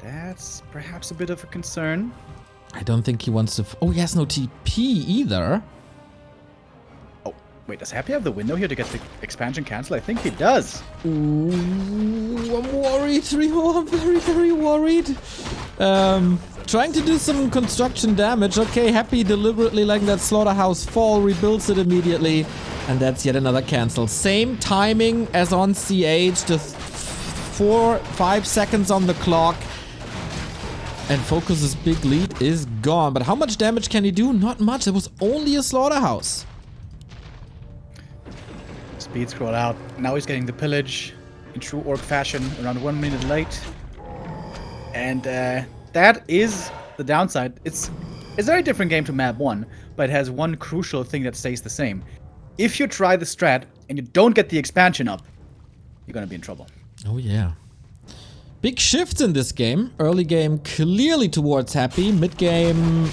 That's perhaps a bit of a concern. I don't think he wants to... Oh, he has no TP either. Oh, wait, does Happy have the window here to get the expansion cancelled? I think he does. Ooh, I'm worried, Remo. I'm very, very worried. Trying to do some construction damage. Okay, Happy deliberately letting that slaughterhouse fall, rebuilds it immediately. And that's yet another cancel. Same timing as on CH, just 4-5 seconds on the clock. And FoCuS's big lead is gone. But how much damage can he do? Not much. It was only a slaughterhouse. Speed scroll out. Now he's getting the pillage in true orc fashion, around 1 minute late. And that is the downside. It's a very different game to map 1, but it has one crucial thing that stays the same. If you try the strat and you don't get the expansion up, you're gonna be in trouble. Oh yeah. Big shifts in this game. Early game clearly towards Happy. Mid game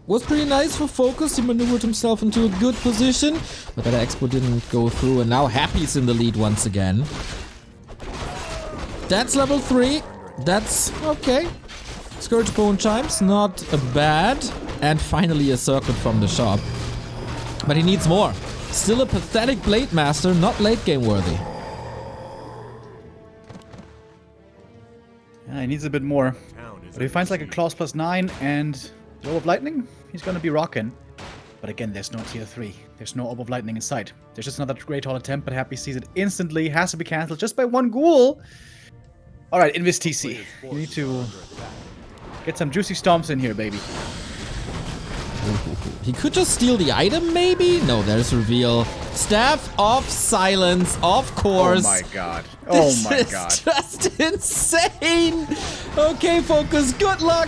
was pretty nice for FoCuS. He maneuvered himself into a good position, but that expo didn't go through, and now Happy's in the lead once again. That's level 3. That's okay. Scourge Bone Chimes, not bad. And finally a circuit from the shop. But he needs more. Still a pathetic Blade Master, not late game worthy. Yeah, he needs a bit more. But if he finds like a Claws +9 and the Orb of Lightning, he's gonna be rocking. But again, there's no tier 3. There's no Orb of Lightning in sight. There's just another Great Hall attempt, but Happy sees it instantly. Has to be cancelled just by one ghoul. Alright, Invis TC. You need to get some juicy stomps in here, baby. He could just steal the item, maybe? No, there's reveal. Staff of Silence, of course. Oh my god. Oh my god. This is just insane. Okay, FoCuS, good luck.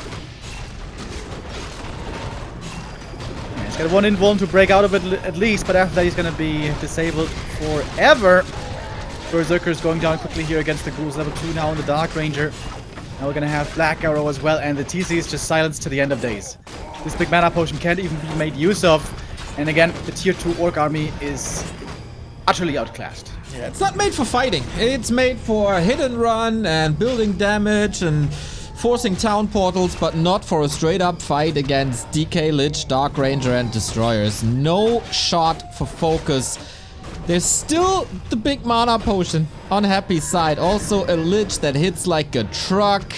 Yeah, he's got one invuln to break out of it at least, but after that he's gonna be disabled forever. Berserker's going down quickly here against the ghouls. Level 2 now on the Dark Ranger. Now we're gonna have Black Arrow as well, and the TC is just silenced to the end of days. This big mana potion can't even be made use of. And again, the tier 2 orc army is utterly outclassed. Yeah, it's not made for fighting. It's made for hit and run and building damage and forcing town portals, but not for a straight up fight against DK, Lich, Dark Ranger and Destroyers. No shot for FoCuS. There's still the big mana potion on Happy's side. Also a Lich that hits like a truck.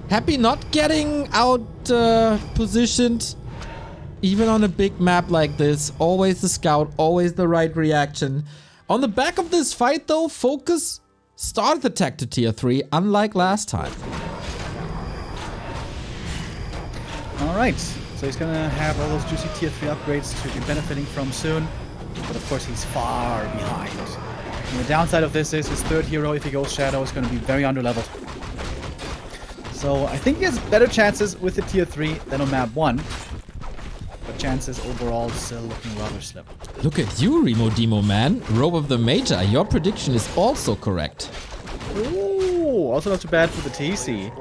Happy not getting out positioned. Even on a big map like this, always the scout, always the right reaction. On the back of this fight though, FoCuS started the tech to tier 3, unlike last time. Alright, so he's gonna have all those juicy tier 3 upgrades to be benefiting from soon. But of course he's far behind. And the downside of this is his third hero, if he goes Shadow, is gonna be very underleveled. So I think he has better chances with the tier 3 than on map 1. But chances overall still looking rather slim. Look at you, Remo Demo man. Robe of the Major, your prediction is also correct. Ooh, also not too bad for the TC.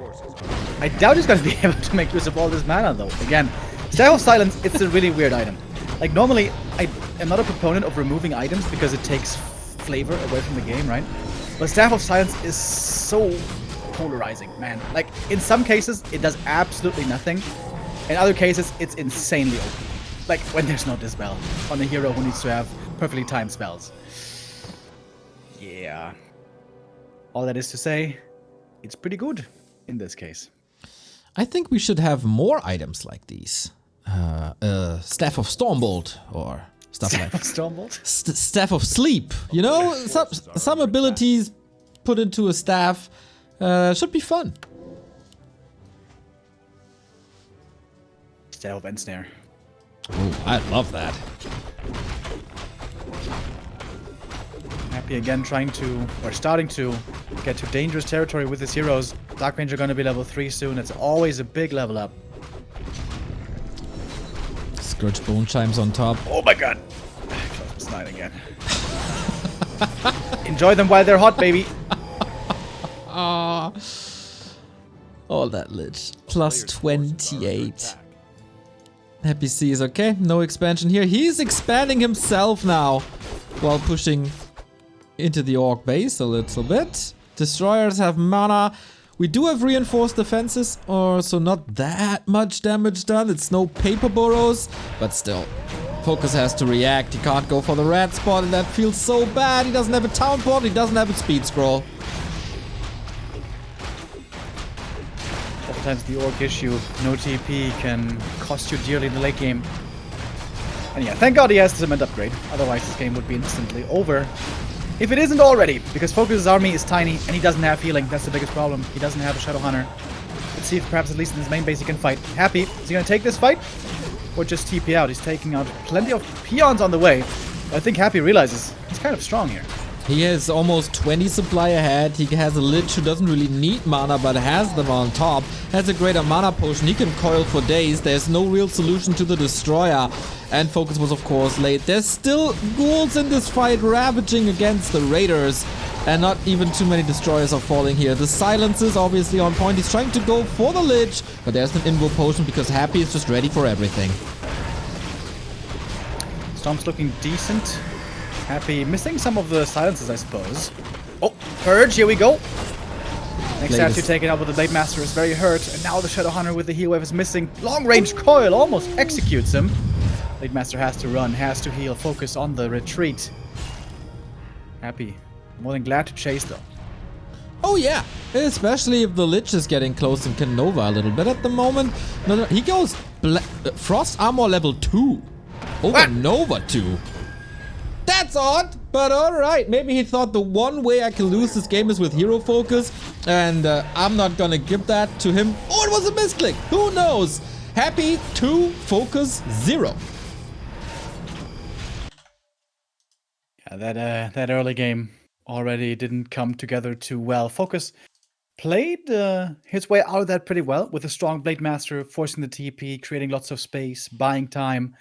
I doubt he's going to be able to make use of all this mana though. Again, Staff of Silence, it's a really weird item. Like normally, I am not a proponent of removing items because it takes flavor away from the game, right? But Staff of Silence is so polarizing, man. Like in some cases, it does absolutely nothing. In other cases, it's insanely OP. Like when there's no dispel on a hero who needs to have perfectly timed spells. Yeah. All that is to say, it's pretty good in this case. I think we should have more items like these. Staff of Stormbolt or stuff like that. Stormbolt? Staff of Sleep. You know, some abilities put into a staff should be fun. Staff of Ensnare. Oh, I love that. Happy again trying to, or starting to, get to dangerous territory with his heroes. Dark Ranger gonna be level 3 soon. It's always a big level up. Scourge Bone Chimes on top. Oh my god! Close 9 again. Enjoy them while they're hot, baby! Ah, all that Lich. Plus 28. Happy C is okay. No expansion here. He's expanding himself now while pushing into the Orc base a little bit. Destroyers have mana. We do have reinforced defenses, so not that much damage done. It's no paper burrows, but still. FoCuS has to react. He can't go for the red spot, and that feels so bad. He doesn't have a town port. He doesn't have a speed scroll. Oftentimes the Orc issue, no TP, can cost you dearly in the late game. And yeah, thank god he has the cement upgrade. Otherwise this game would be instantly over. If it isn't already, because FoCuS' army is tiny and he doesn't have healing. That's the biggest problem. He doesn't have a Shadow Hunter. Let's see if perhaps at least in his main base he can fight. Happy. Is he going to take this fight? Or just TP out? He's taking out plenty of peons on the way. But I think Happy realizes he's kind of strong here. He has almost 20 supply ahead. He has a Lich who doesn't really need mana but has them on top. Has a greater mana potion. He can coil for days. There's no real solution to the Destroyer. And FoCuS was of course late. There's still ghouls in this fight ravaging against the Raiders. And not even too many Destroyers are falling here. The Silence is obviously on point. He's trying to go for the Lich. But there's an Invo potion because Happy is just ready for everything. Storm's looking decent. Happy missing some of the silences, I suppose. Oh, Purge, here we go. Next statue taken out with the Blade Master is very hurt. And now the Shadow Hunter with the heal wave is missing. Long range coil almost executes him. Blade Master has to run, has to heal, FoCuS on the retreat. Happy. More than glad to chase though. Oh yeah, especially if the Lich is getting close and can Nova a little bit at the moment. No, he goes Frost Armor level 2 over Nova 2. That's odd, but alright. Maybe he thought the one way I can lose this game is with hero focus, and I'm not gonna give that to him. Oh, it was a misclick. Who knows? Happy 2, FoCuS 0. Yeah, that early game already didn't come together too well. FoCuS played his way out of that pretty well with a strong Blade Master, forcing the TP, creating lots of space, buying time.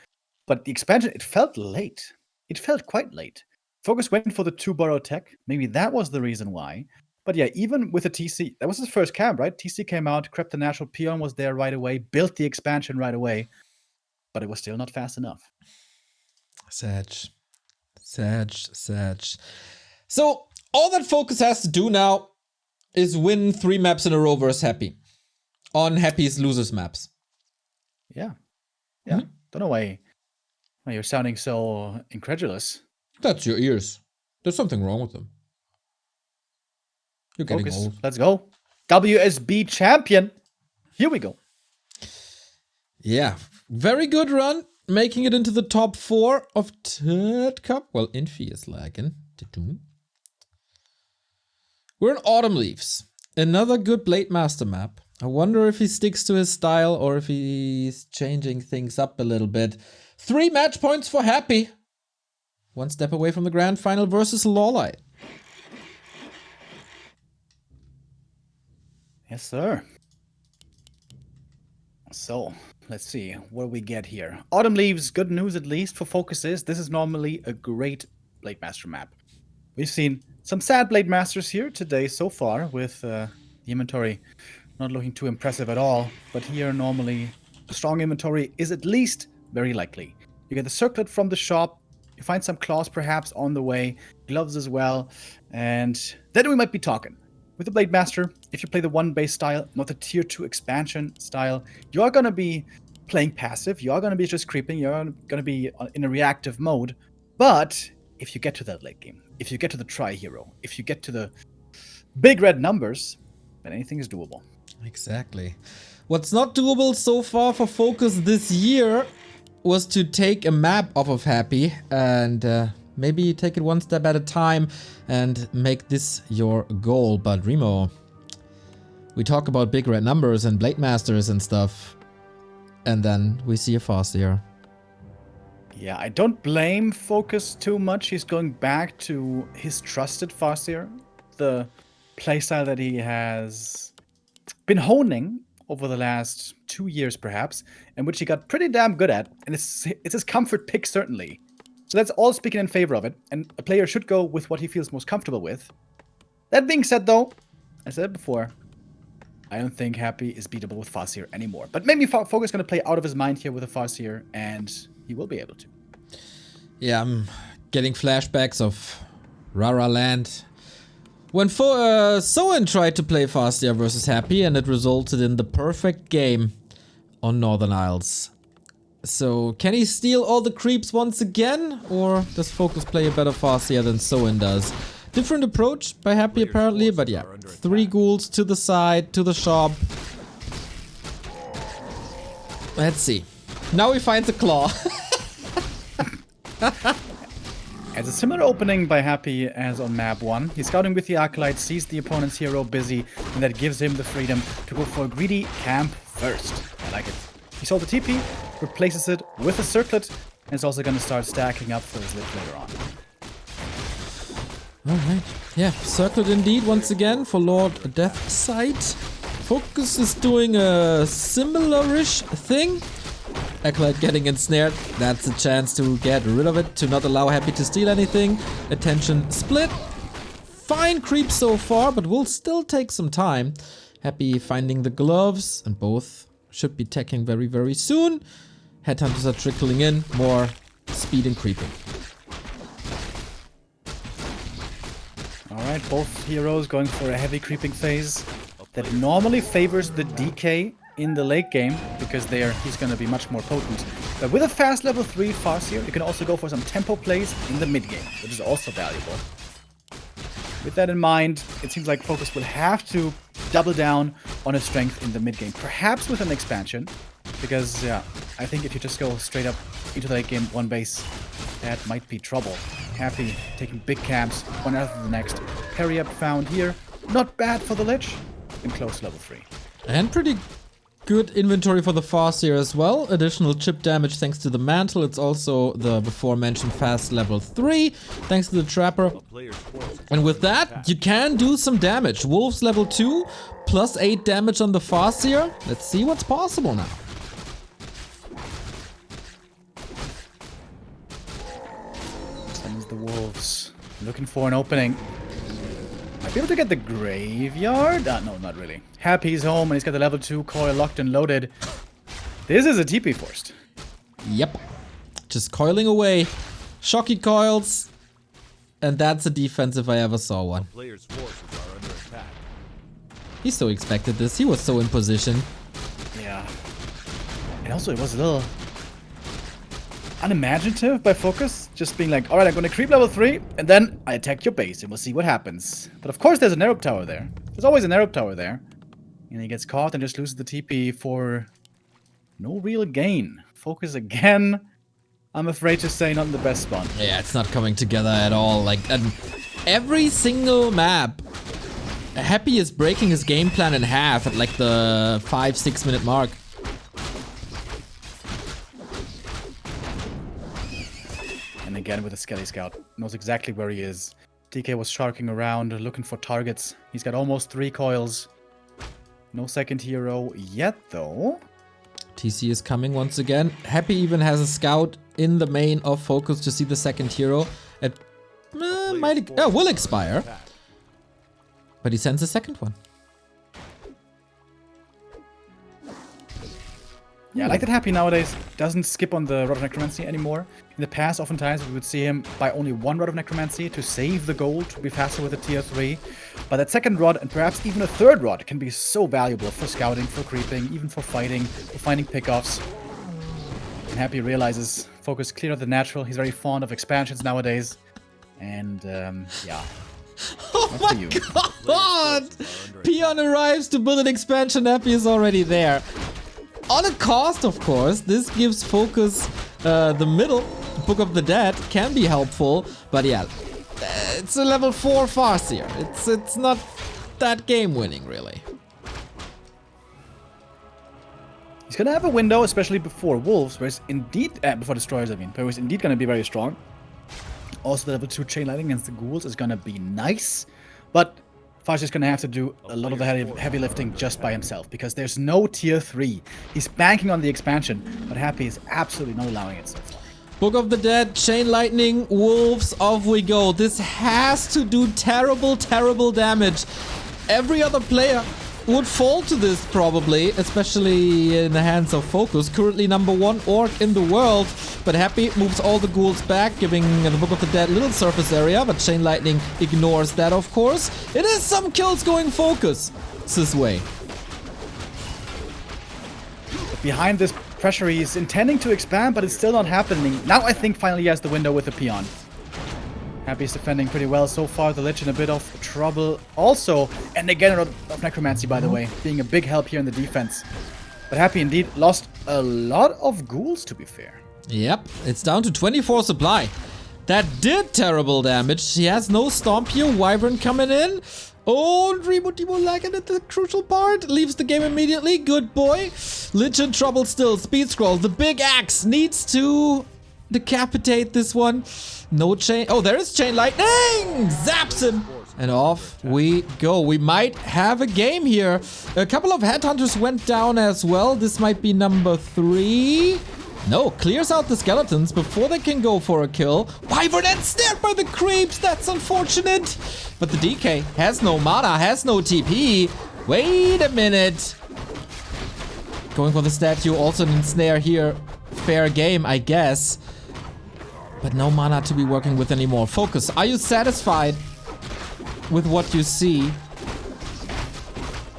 But the expansion, it felt late. It felt quite late. FoCuS went for the 2-burrow tech. Maybe that was the reason why. But yeah, even with the TC, that was his first camp, right? TC came out, crept the natural peon was there right away, built the expansion right away. but it was still not fast enough. Sag. So, all that FoCuS has to do now is win 3 maps in a row versus Happy. On Happy's losers maps. Yeah. Don't know why you're sounding so incredulous. That's your ears. There's something wrong with them. You're getting FoCuS. old. Let's go. WSB champion. Here we go. Yeah, very good run. Making it into the top 4 of TeD Cup. Well, Infi is lagging. We're in Autumn Leaves. Another good Blade Master map. I wonder if he sticks to his style or if he's changing things up a little bit. 3 match points for Happy. 1 step away from the grand final versus Lawlight. Yes, sir. So, let's see what we get here. Autumn Leaves, good news at least for FoCuS is this is normally a great Blade Master map. We've seen some sad Blade Masters here today so far with the inventory not looking too impressive at all. But here normally a strong inventory is at least very likely. You get the circlet from the shop. You find some claws perhaps on the way. Gloves as well. And then we might be talking. With the Blade Master, if you play the 1 base style, not the tier 2 expansion style, you are going to be playing passive. You are going to be just creeping. You're going to be in a reactive mode. But if you get to that late game, if you get to the tri-hero, if you get to the big red numbers, then anything is doable. Exactly. What's not doable so far for FoCuS this year was to take a map off of Happy and maybe take it 1 step at a time and make this your goal. But Remo, we talk about big red numbers and Blade Masters and stuff, and then we see a FoCuS. Yeah, I don't blame FoCuS too much. He's going back to his trusted FoCuS, the playstyle that he has been honing over the last 2 years perhaps, and which he got pretty damn good at, and it's his comfort pick certainly. So that's all speaking in favor of it, and a player should go with what he feels most comfortable with. That being said though, I said it before, I don't think Happy is beatable with FoCuS anymore. But maybe FoCuS is going to play out of his mind here with a FoCuS, and he will be able to. Yeah, I'm getting flashbacks of Rara Land. When Soen tried to play FoCuS versus Happy, and it resulted in the perfect game on Northern Isles. So, can he steal all the creeps once again? Or does FoCuS play a better FoCuS than Soen does? Different approach by Happy apparently, but yeah. 3 ghouls to the side, to the shop. Let's see. Now he finds a claw. It's a similar opening by Happy as on map 1. He's scouting with the Acolyte, sees the opponent's hero busy, and that gives him the freedom to go for a greedy camp first. I like it. He saw the TP, replaces it with a circlet, and is also going to start stacking up for his lich later on. Alright. Yeah, circlet indeed once again for Lord Deathsight. FoCuS is doing a similar-ish thing. Acolyte getting ensnared, that's a chance to get rid of it, to not allow Happy to steal anything. Attention split. Fine creep so far, but will still take some time. Happy finding the gloves, and both should be teching very, very soon. Headhunters are trickling in, more speed and creeping. Alright, both heroes going for a heavy creeping phase that normally favors the DK in the late game, because he's going to be much more potent. But with a fast level 3 FoCuS, you can also go for some tempo plays in the mid game, which is also valuable. With that in mind, it seems like FoCuS will have to double down on his strength in the mid game, perhaps with an expansion, because yeah, I think if you just go straight up into the late game 1 base, that might be trouble. Happy taking big camps, one after the next. Parry up found here, not bad for the Lich, and close level 3. And pretty good inventory for the FoCuS as well. Additional chip damage thanks to the mantle. It's also the before mentioned fast level 3 thanks to the trapper. And with that, you can do some damage. Wolves level 2 plus 8 damage on the FoCuS. Let's see what's possible now. Sends the wolves. Looking for an opening. Might be able to get the graveyard? No, not really. Happy's home and he's got the level 2 coil locked and loaded. This is a TP forced. Yep. Just coiling away. Shocky coils. And that's a defense if I ever saw one. Player's forces are under attack. He so expected this. He was so in position. Yeah. And also, it was a little unimaginative by FoCuS. Just being like, alright, I'm gonna creep level 3, and then I attack your base, and we'll see what happens. But of course, there's an Arab tower there. There's always an Arab tower there. And he gets caught and just loses the TP for no real gain. FoCuS again. I'm afraid to say not in the best spot. Yeah, it's not coming together at all. Like, every single map, Happy is breaking his game plan in half at like the 5-6 minute mark. And again with the Skelly Scout. Knows exactly where he is. DK was sharking around, looking for targets. He's got almost 3 coils. No second hero yet, though. TC is coming once again. Happy even has a scout in the main of FoCuS to see the second hero. It will expire. But he sends a second one. Yeah, I like that Happy nowadays doesn't skip on the Rod of Necromancy anymore. In the past, oftentimes we would see him buy only 1 Rod of Necromancy to save the gold, to be faster with the tier 3. But that second Rod, and perhaps even a third Rod, can be so valuable for scouting, for creeping, even for fighting, for finding pickoffs. And Happy realizes FoCuS clear of the natural. He's very fond of expansions nowadays. And, yeah. Oh my god! Peon arrives to build an expansion. Happy is already there. On a cost, of course. This gives FoCuS the middle. Book of the Dead can be helpful, but yeah, it's a level 4 Farseer. It's not that game winning, really. He's gonna have a window, especially before Wolves, where it's indeed before Destroyers. I mean, where it's indeed gonna be very strong. Also, the level 2 chain lightning against the ghouls is gonna be nice, but Farseer's gonna have to do a lot of the heavy lifting just by himself because there's no tier 3. He's banking on the expansion, but Happy is absolutely not allowing it so far. Book of the Dead, Chain Lightning, Wolves, off we go. This has to do terrible, terrible damage. Every other player would fall to this probably, especially in the hands of FoCuS. Currently number 1 orc in the world, but Happy moves all the ghouls back, giving the Book of the Dead little surface area, but Chain Lightning ignores that, of course. It is some kills going FoCuS this way. Behind this pressure, he's intending to expand, but it's still not happening. Now I think finally he has the window with the Peon. Happy's defending pretty well so far. The Lich in a bit of trouble also. And again, a lot of Necromancy, by the way, being a big help here in the defense. But Happy indeed lost a lot of ghouls, to be fair. Yep, it's down to 24 supply. That did terrible damage. He has no stomp here. Wyvern coming in. Oh, Remo lagging at the crucial part. Leaves the game immediately. Good boy. Lich in trouble still. Speed scroll. The big axe needs to decapitate this one. No chain. Oh, there is chain lightning. Zaps him. And off we go. We might have a game here. A couple of headhunters went down as well. This might be number 3. No, clears out the skeletons before they can go for a kill. Wyvern and snared by the creeps. That's unfortunate. But the DK has no mana, has no TP. Wait a minute. Going for the statue. Also an ensnare here. Fair game, I guess. But no mana to be working with anymore. FoCuS, are you satisfied with what you see?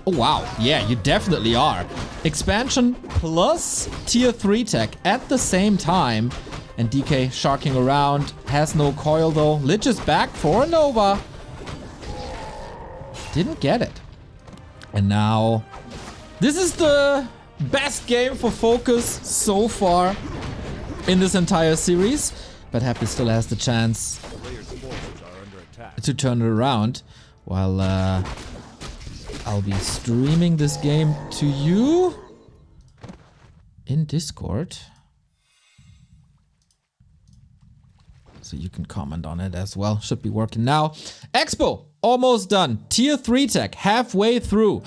Oh, wow. Yeah, you definitely are. Expansion plus tier 3 tech at the same time. And DK sharking around. Has no coil though. Lich is back for a Nova. Didn't get it. And now, this is the best game for FoCuS so far in this entire series. But Happy still has the chance to turn it around. While I'll be streaming this game to you in Discord. So you can comment on it as well. Should be working now. Expo, almost done. Tier 3 tech, halfway through.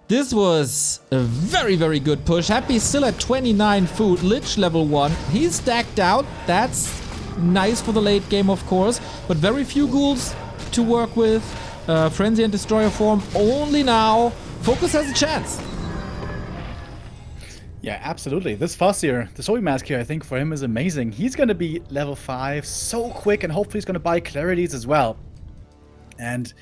This was a very, very good push. Happy still at 29 food. Lich level 1. He's stacked out. That's nice for the late game, of course. But very few ghouls to work with. Frenzy and Destroyer form only now. FoCuS has a chance. Yeah, absolutely. This FoCuS, the Soy Mask here, I think for him is amazing. He's going to be level 5 so quick, and hopefully he's going to buy Clarities as well. And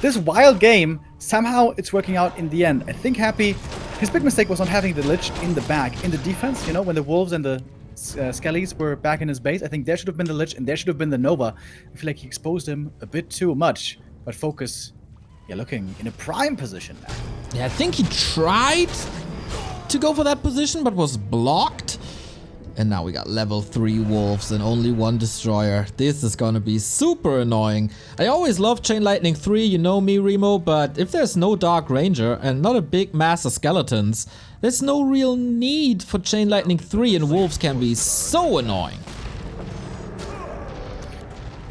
this wild game, somehow it's working out in the end. I think Happy, his big mistake was not having the Lich in the back, in the defense, you know, when the Wolves and the Skellies were back in his base. I think there should have been the Lich and there should have been the Nova. I feel like he exposed him a bit too much. But FoCuS, yeah, looking in a prime position now. Yeah, I think he tried to go for that position, but was blocked. And now we got level 3 wolves and only 1 destroyer. This is gonna be super annoying. I always love Chain Lightning 3, you know me, Remo, but if there's no Dark Ranger and not a big mass of skeletons, there's no real need for Chain Lightning 3, and wolves can be so annoying.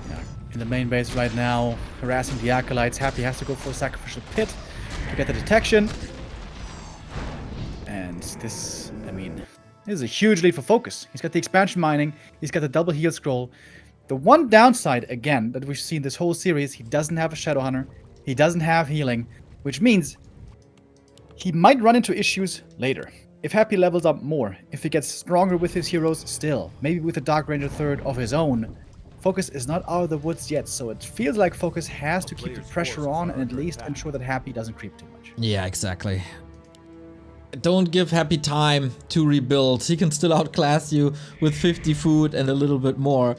Yeah, in the main base right now, harassing the Acolytes. Happy has to go for a Sacrificial Pit to get the detection. And this, I mean, this is a huge lead for FoCuS. He's got the expansion mining, he's got the double heal scroll. The one downside, again, that we've seen this whole series, he doesn't have a Shadow Hunter, he doesn't have healing, which means he might run into issues later. If Happy levels up more, if he gets stronger with his heroes still, maybe with a Dark Ranger 3rd of his own, FoCuS is not out of the woods yet, so it feels like FoCuS has to keep the pressure on and at least ensure that Happy doesn't creep too much. Yeah, exactly. Don't give Happy time to rebuild. He can still outclass you with 50 food and a little bit more.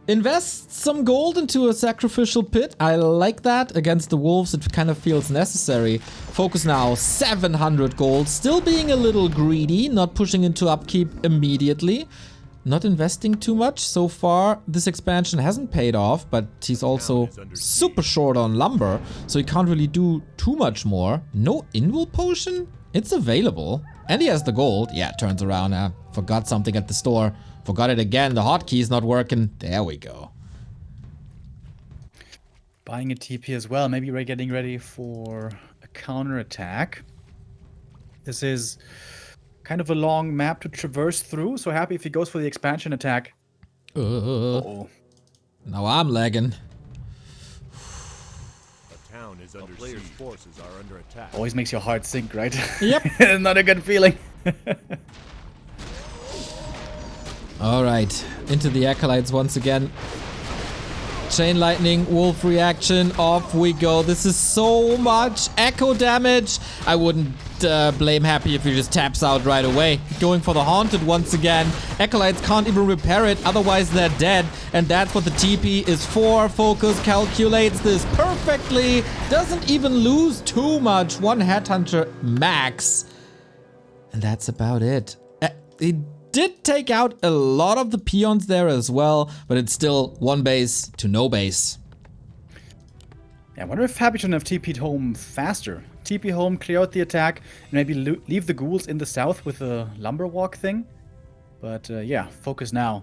Invest some gold into a sacrificial pit. I like that. Against the wolves, it kind of feels necessary. FoCuS now 700 gold. Still being a little greedy, not pushing into upkeep immediately. Not investing too much so far. This expansion hasn't paid off, but he's also super short on lumber, so he can't really do too much more. No invul potion? It's available. And he has the gold. Yeah, turns around. Forgot something at the store. Forgot it again. The hotkey's not working. There we go. Buying a TP as well. Maybe we're getting ready for a counterattack. This is kind of a long map to traverse through. So Happy if he goes for the expansion attack. Uh-oh. Now I'm lagging. Town is under players' forces are under attack. Always makes your heart sink, right? Yep. Not a good feeling. All right, into the Acolytes once again. Chain Lightning, Wolf reaction, off we go. This is so much echo damage. I wouldn't blame Happy if he just taps out right away. Going for the Haunted once again. Acolytes can't even repair it, otherwise they're dead. And that's what the TP is for. FoCuS calculates this perfectly. Doesn't even lose too much. 1 Headhunter max. And that's about it. He did take out a lot of the peons there as well, but it's still 1 base to no base. Yeah, I wonder if Happy shouldn't have TP'd home faster. TP home, clear out the attack, and maybe leave the ghouls in the south with the lumber walk thing. But yeah, FoCuS now.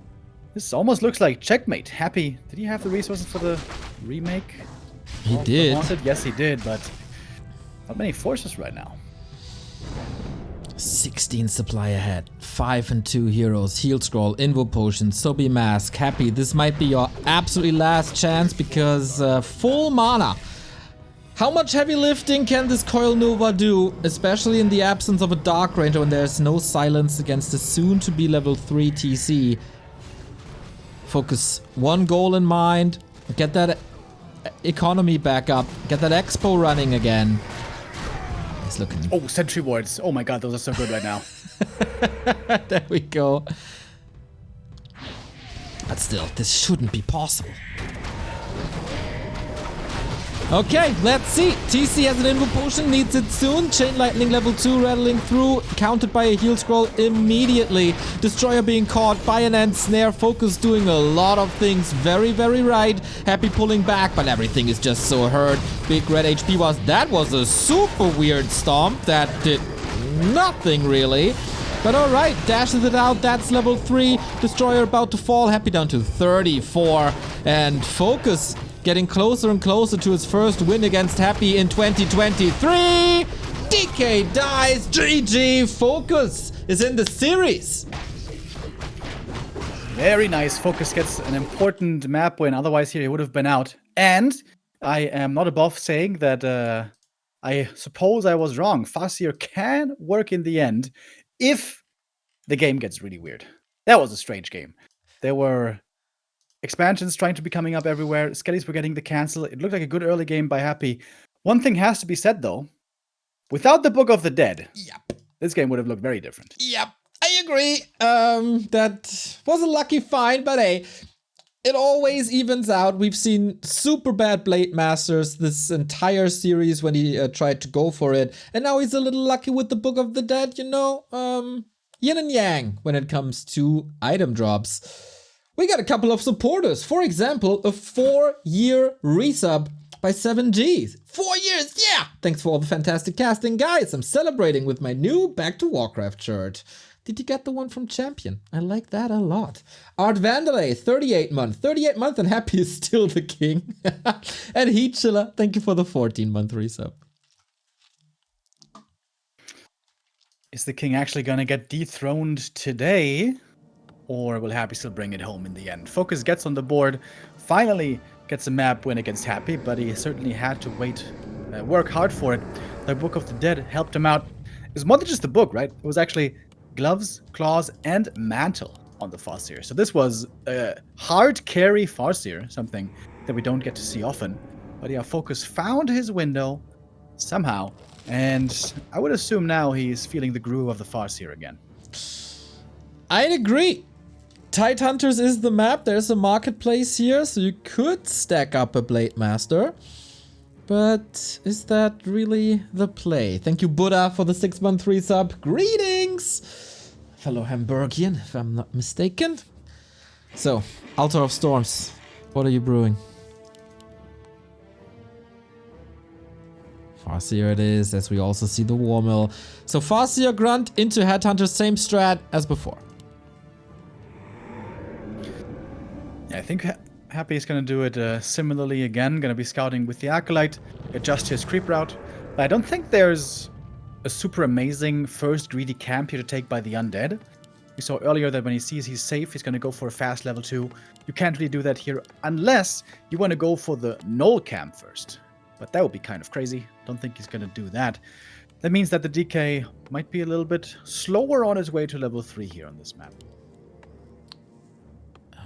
This almost looks like checkmate. Happy, did he have the resources for the remake? He did. Haunted? Yes, he did, but not many forces right now. 16 supply ahead, 5 and 2 heroes, heal scroll, invo potion, Sobi mask. Happy, this might be your absolutely last chance because full mana. How much heavy lifting can this Coil Nova do, especially in the absence of a Dark Ranger when there's no silence against the soon-to-be level 3 TC? FoCuS, 1 goal in mind, get that economy back up, get that expo running again. He's looking... Oh, sentry wards. Oh my god, those are so good right now. There we go. But still, this shouldn't be possible. Okay, let's see. TC has an invo potion, needs it soon. Chain Lightning level 2 rattling through, countered by a heal scroll immediately. Destroyer being caught by an end snare. FoCuS doing a lot of things very, very right. Happy pulling back, but everything is just so hurt. Big red HP was... That was a super weird stomp that did nothing really. But alright, dashes it out. That's level 3. Destroyer about to fall. Happy down to 34. And FoCuS getting closer and closer to his first win against Happy in 2023. DK dies. GG. FoCuS is in the series. Very nice. FoCuS gets an important map win. Otherwise, here he would have been out. And I am not above saying that I suppose I was wrong. FoCuS can work in the end if the game gets really weird. That was a strange game. There were expansions trying to be coming up everywhere. Skellies were getting the cancel. It looked like a good early game by Happy. One thing has to be said, though. Without the Book of the Dead, this game would have looked very different. Yep, I agree. That was a lucky find, but hey, it always evens out. We've seen super bad Blade Masters this entire series when he tried to go for it. And now he's a little lucky with the Book of the Dead, you know? Yin and yang when it comes to item drops. We got a couple of supporters. For example, a 4-year resub by 7Gs. 4 years, yeah! Thanks for all the fantastic casting, guys. I'm celebrating with my new Back to Warcraft shirt. Did you get the one from Champion? I like that a lot. Art Vandelay, 38 month. 38 month and Happy is still the king. And Heat Chiller, thank you for the 14-month resub. Is the king actually gonna get dethroned today? Or will Happy still bring it home in the end? FoCuS gets on the board, finally gets a map win against Happy, but he certainly had to wait, work hard for it. The Book of the Dead helped him out. It was more than just the book, right? It was actually gloves, claws, and mantle on the FoCuS. So this was a hard carry FoCuS, something that we don't get to see often. But yeah, FoCuS found his window somehow, and I would assume now he's feeling the groove of the FoCuS again. I'd agree. Tide Hunters is the map. There's a marketplace here, so you could stack up a Blade Master. But is that really the play? Thank you, Buddha, for the 6-month resub. Greetings! Fellow Hamburgian, if I'm not mistaken. So, Altar of Storms. What are you brewing? Farseer it is, as we also see the War Mill. So Farseer Grunt into Headhunter, same strat as before. I think Happy is going to do it similarly again. Going to be scouting with the Acolyte, adjust his creep route. But I don't think there's a super amazing first greedy camp here to take by the Undead. We saw earlier that when he sees he's safe, he's going to go for a fast level 2. You can't really do that here unless you want to go for the Null camp first. But that would be kind of crazy. Don't think he's going to do that. That means that the DK might be a little bit slower on his way to level 3 here on this map.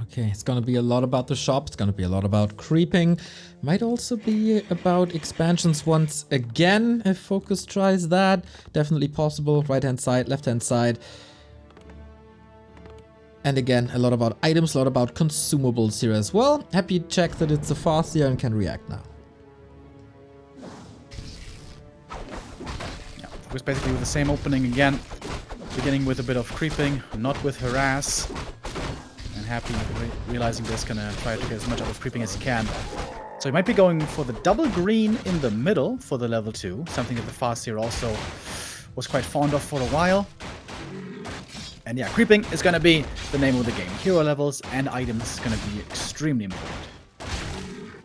Okay, it's gonna be a lot about the shop, it's gonna be a lot about creeping. Might also be about expansions once again, if FoCuS tries that. Definitely possible, right-hand side, left-hand side. And again, a lot about items, a lot about consumables here as well. Happy check that it's a Farseer and can react now. Yeah, FoCuS basically with the same opening again. Beginning with a bit of creeping, not with harass. Happy realizing this, gonna try to get as much out of creeping as he can. So he might be going for the double green in the middle for the level 2, something that the Farseer also was quite fond of for a while. And yeah, creeping is gonna be the name of the game. Hero levels and items is gonna be extremely important.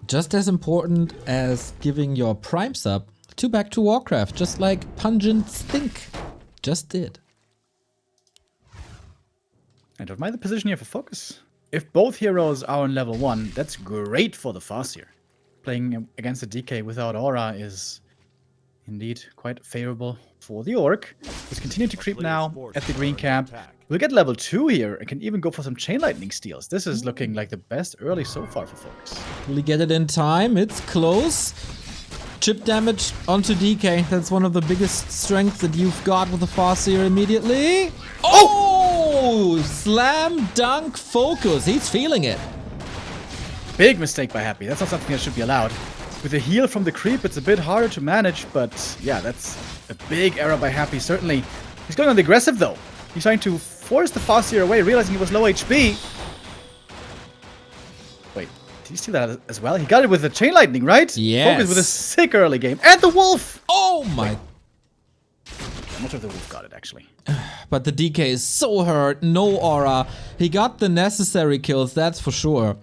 Just as important as giving your Prime sub to Back to Warcraft, just like Pungent Stink just did. I don't mind the position here for FoCuS. If both heroes are on level 1, that's great for the Farseer. Playing against a DK without aura is indeed quite favorable for the Orc. Let's continue to creep now at the green camp. We'll get level 2 here and can even go for some Chain Lightning steals. This is looking like the best early so far for FoCuS. Will he get it in time? It's close. Chip damage onto DK. That's one of the biggest strengths that you've got with the Farseer immediately. Oh! Slam dunk FoCuS. He's feeling it. Big mistake by Happy. That's not something that should be allowed. With a heal from the creep, it's a bit harder to manage, but yeah, that's a big error by Happy, certainly. He's going on the aggressive, though. He's trying to force the Farseer away, realizing he was low HP. Wait, did he steal that as well? He got it with the Chain Lightning, right? Yes. FoCuS with a sick early game. And the Wolf! Oh my... Wait. I'm not sure if the Wolf got it, actually. But the DK is so hurt, no aura. He got the necessary kills, that's for sure.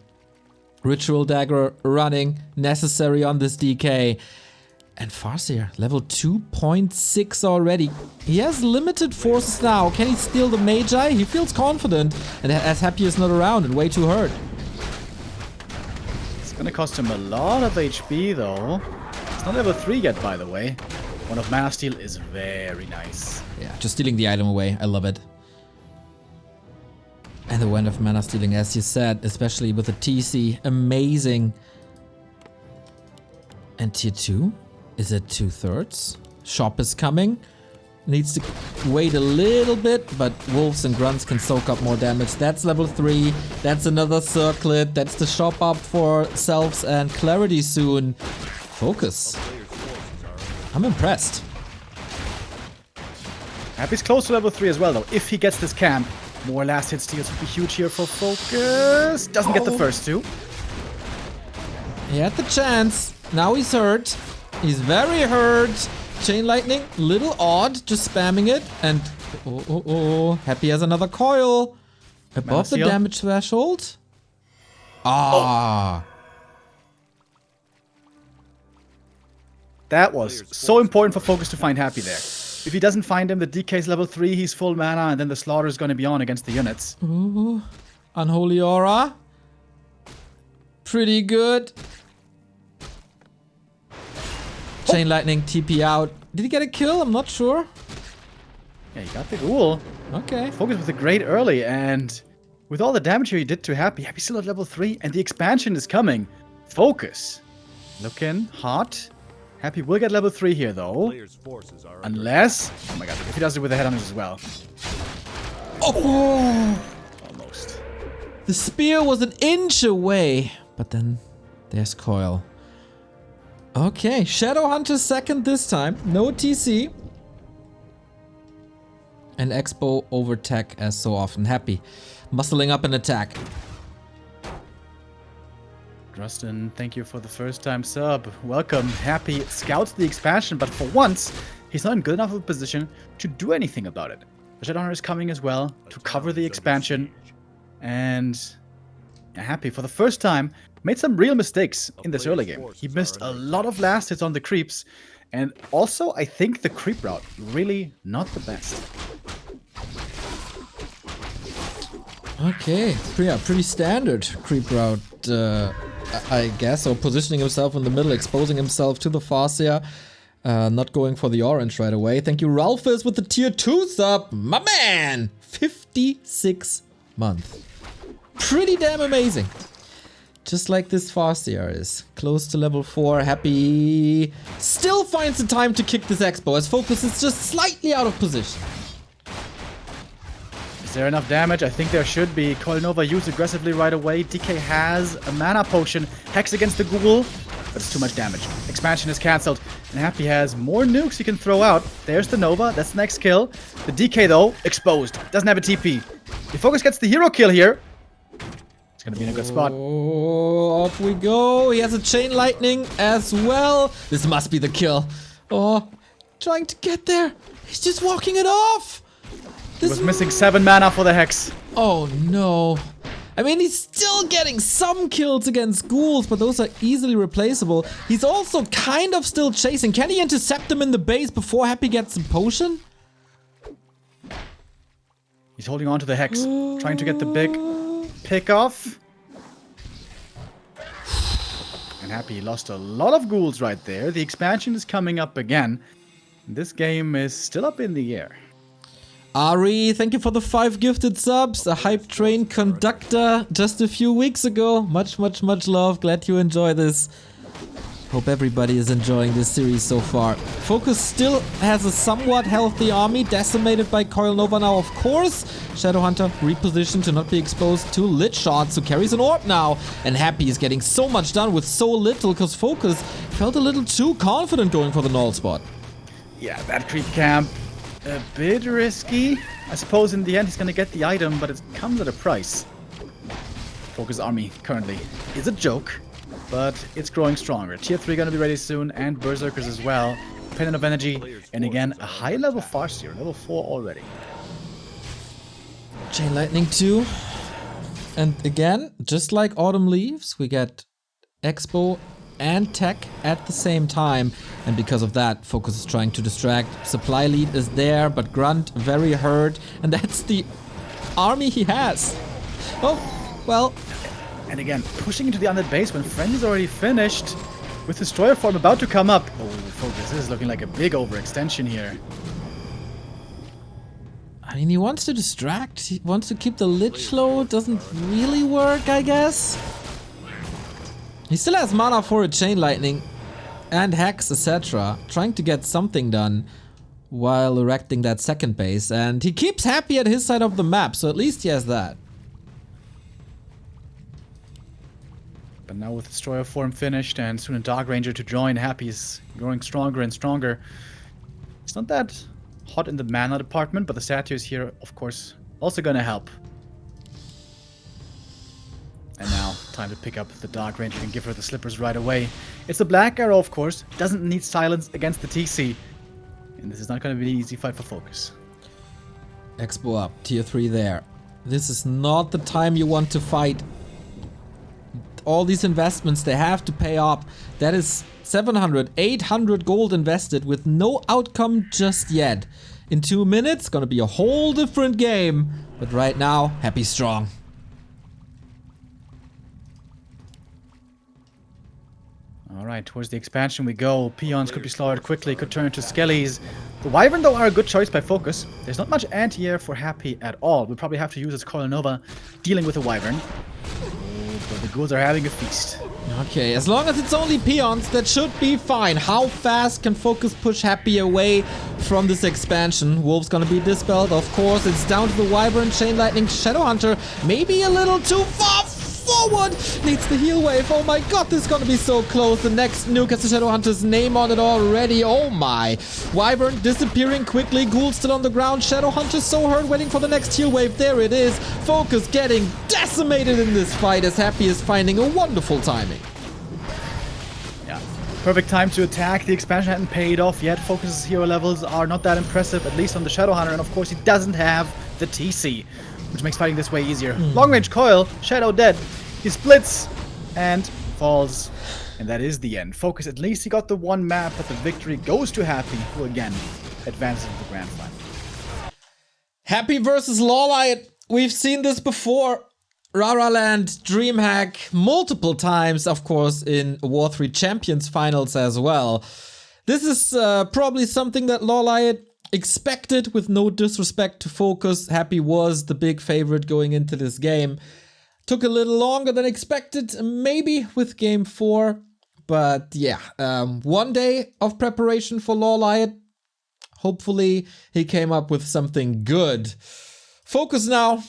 Ritual Dagger running, necessary on this DK. And Farseer, level 2.6 already. He has limited forces now. Can he steal the Magi? He feels confident. And as Happy is not around and way too hurt. It's gonna cost him a lot of HP, though. It's not level 3 yet, by the way. One of Mana Steal is very nice. Yeah, just stealing the item away. I love it. And the Wind of Mana Stealing, as you said, especially with the TC, amazing. And tier 2 is at 2/3. Shop is coming. Needs to wait a little bit, but wolves and grunts can soak up more damage. That's level 3. That's another circlet. That's the shop up for selves and clarity soon. FoCuS. I'm impressed. Happy's close to level 3 as well, though. If he gets this camp, more last hit steals would be huge here for FoCuS. Doesn't get the first 2. He had the chance. Now he's hurt. He's very hurt. Chain Lightning, little odd, just spamming it. And Happy has another coil. Above the damage threshold. Ah. That was so important for FoCuS to find Happy there. If he doesn't find him, the DK's level 3, he's full mana, and then the slaughter is going to be on against the units. Ooh. Unholy Aura. Pretty good. Chain Lightning, TP out. Did he get a kill? I'm not sure. Yeah, he got the ghoul. Okay. FoCuS with a great early, and with all the damage here he did to Happy, Happy's still at level 3, and the expansion is coming. FoCuS looking hot. Happy will get level 3 here, though. Unless... Oh my god, if he does it with the headhunters as well. Oh! Almost. The spear was an inch away. But then there's coil. Okay, Shadowhunter second this time. No TC. And Expo over tech as so often. Happy. Muscling up an attack. Drustin, thank you for the first time sub. Welcome. Happy scouts the expansion, but for once, he's not in good enough of a position to do anything about it. The Shadowhunter is coming as well to cover the expansion. And Happy, for the first time, made some real mistakes in this early game. He missed a lot of last hits on the creeps. And also, I think the creep route really not the best. Okay, pretty standard creep route, I guess. Or positioning himself in the middle, exposing himself to the FoCuS. Not going for the orange right away. Thank you, Ralphus, with the tier 2 sub. My man! 56 months. Pretty damn amazing. Just like this FoCuS is. Close to level 4. Happy still finds the time to kick this Expo as FoCuS is just slightly out of position. Is there enough damage? I think there should be. Coil Nova used aggressively right away. DK has a mana potion. Hex against the ghoul, but it's too much damage. Expansion is cancelled. And Happy has more nukes he can throw out. There's the Nova. That's the next kill. The DK, though, exposed. Doesn't have a TP. If FoCuS gets the hero kill here, it's going to be in a good spot. Oh, off we go. He has a Chain Lightning as well. This must be the kill. Oh, trying to get there. He's just walking it off. He was missing 7 mana for the Hex. Oh no. I mean, he's still getting some kills against ghouls, but those are easily replaceable. He's also kind of still chasing. Can he intercept him in the base before Happy gets a potion? He's holding on to the Hex, trying to get the big pick off. And Happy lost a lot of ghouls right there. The expansion is coming up again. This game is still up in the air. Ari, thank you for the 5 gifted subs. A hype train conductor just a few weeks ago. Much love. Glad you enjoy this. Hope everybody is enjoying this series so far. FoCuS still has a somewhat healthy army, decimated by Coil Nova now, of course. Shadowhunter repositioned to not be exposed to lit shots, who carries an orb now. And Happy is getting so much done with so little, because FoCuS felt a little too confident going for the null spot. Yeah, that creep camp, a bit risky. I suppose in the end he's gonna get the item, but it comes at a price. FoCuS army currently is a joke, but it's growing stronger. Tier 3 gonna be ready soon, and Berserkers as well. Pendant of Energy, and again, a high level FoCuS, level 4 already. Chain Lightning 2. And again, just like Autumn Leaves, we get Expo and Tech at the same time. And because of that, FoCuS is trying to distract. Supply lead is there, but Grunt very hurt. And that's the army he has. Oh, well. And again, pushing into the undead base when Friend is already finished. With Destroyer form about to come up. Oh, FoCuS, this is looking like a big overextension here. I mean, he wants to distract. He wants to keep the Lich low. Doesn't really work, I guess. He still has mana for a Chain Lightning and Hex, etc. Trying to get something done while erecting that second base. And he keeps Happy at his side of the map, so at least he has that. But now with Destroyer form finished and soon a Dark Ranger to join, Happy's growing stronger and stronger. It's not that hot in the mana department, but the Satyrs here, of course, also gonna help. And now, time to pick up the Dark Ranger and give her the slippers right away. It's a Black Arrow, of course. Doesn't need silence against the TC. And this is not gonna be an easy fight for FoCuS. Expo up, tier 3 there. This is not the time you want to fight. All these investments, they have to pay off. That is 700, 800 gold invested with no outcome just yet. In 2 minutes, gonna be a whole different game. But right now, Happy strong. Alright, towards the expansion we go. Peons could be slaughtered quickly, could turn into skellies. The Wyvern, though, are a good choice by FoCuS. There's not much anti-air for Happy at all. We'll probably have to use his Coil Nova dealing with the Wyvern. Oh, but the ghouls are having a feast. Okay, as long as it's only peons, that should be fine. How fast can FoCuS push Happy away from this expansion? Wolf's gonna be dispelled, of course. It's down to the Wyvern, Chain Lightning, Shadowhunter. Maybe a little too far forward. Needs the heal wave. Oh my god, this is gonna be so close. The next nuke has the Shadowhunter's name on it already. Oh my. Wyvern disappearing quickly. Ghoul still on the ground. Shadowhunter so hurt, waiting for the next heal wave. There it is. FoCuS getting decimated in this fight as Happy is finding a wonderful timing. Yeah. Perfect time to attack. The expansion hadn't paid off yet. FoCuS's hero levels are not that impressive, at least on the Shadowhunter. And of course, he doesn't have the TC, which makes fighting this way easier. Long range coil, Shadow dead. He splits and falls. And that is the end. FoCuS, at least he got the one map, but the victory goes to Happy, who again advances to the grand final. Happy versus Lawlight. We've seen this before. Rara Land, DreamHack, multiple times, of course, in War 3 Champions finals as well. This is probably something that Lawlight expected, with no disrespect to FoCuS. Happy was the big favorite going into this game. Took a little longer than expected, maybe with game 4. But yeah, 1 day of preparation for Lawlight. Hopefully he came up with something good. FoCuS now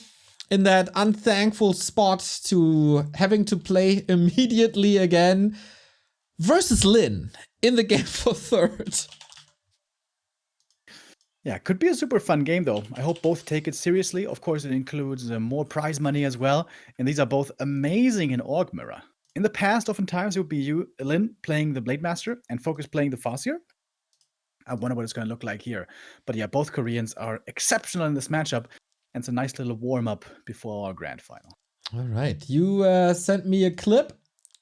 in that unthankful spot to having to play immediately again versus Lin in the game for third. Yeah, could be a super fun game though. I hope both take it seriously. Of course, it includes more prize money as well. And these are both amazing in Org Mirror. In the past, oftentimes it would be Lin playing the Blade Master and FoCuS playing the FoCuS. I wonder what it's going to look like here. But yeah, both Koreans are exceptional in this matchup. And it's a nice little warm-up before our grand final. All right, you sent me a clip.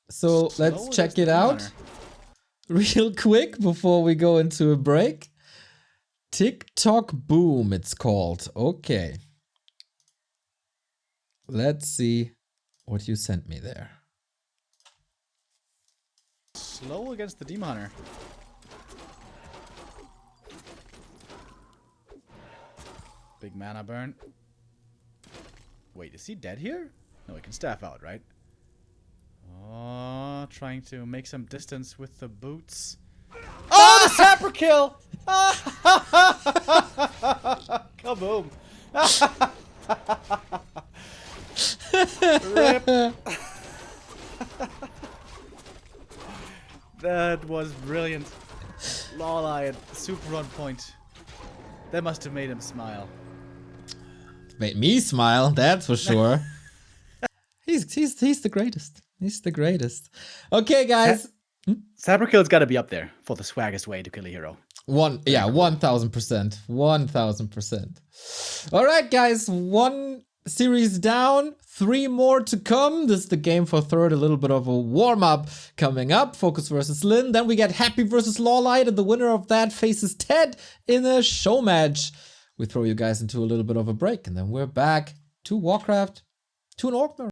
So let's check it out real quick before we go into a break. TikTok Boom, it's called. Okay. Let's see what you sent me there. Slow against the Demon Hunter. Big mana burn. Wait, is he dead here? No, he can staff out, right? Oh, trying to make some distance with the boots. Oh, the Sapper kill! Kaboom! Rip. That was brilliant. Lawlight, super on point. That must have made him smile. Made me smile, that's for sure. He's the greatest. He's the greatest. Okay, guys. Sapper kill's got to be up there for the swaggest way to kill a hero. 1000%. 1000%. All right, guys. 1 series down, 3 more to come. This is the game for third. A little bit of a warm-up coming up. FoCuS versus Lin. Then we get Happy versus Lawlight, and the winner of that faces TeD in a show match. We throw you guys into a little bit of a break, and then we're back to Warcraft, to an Orc Mirror.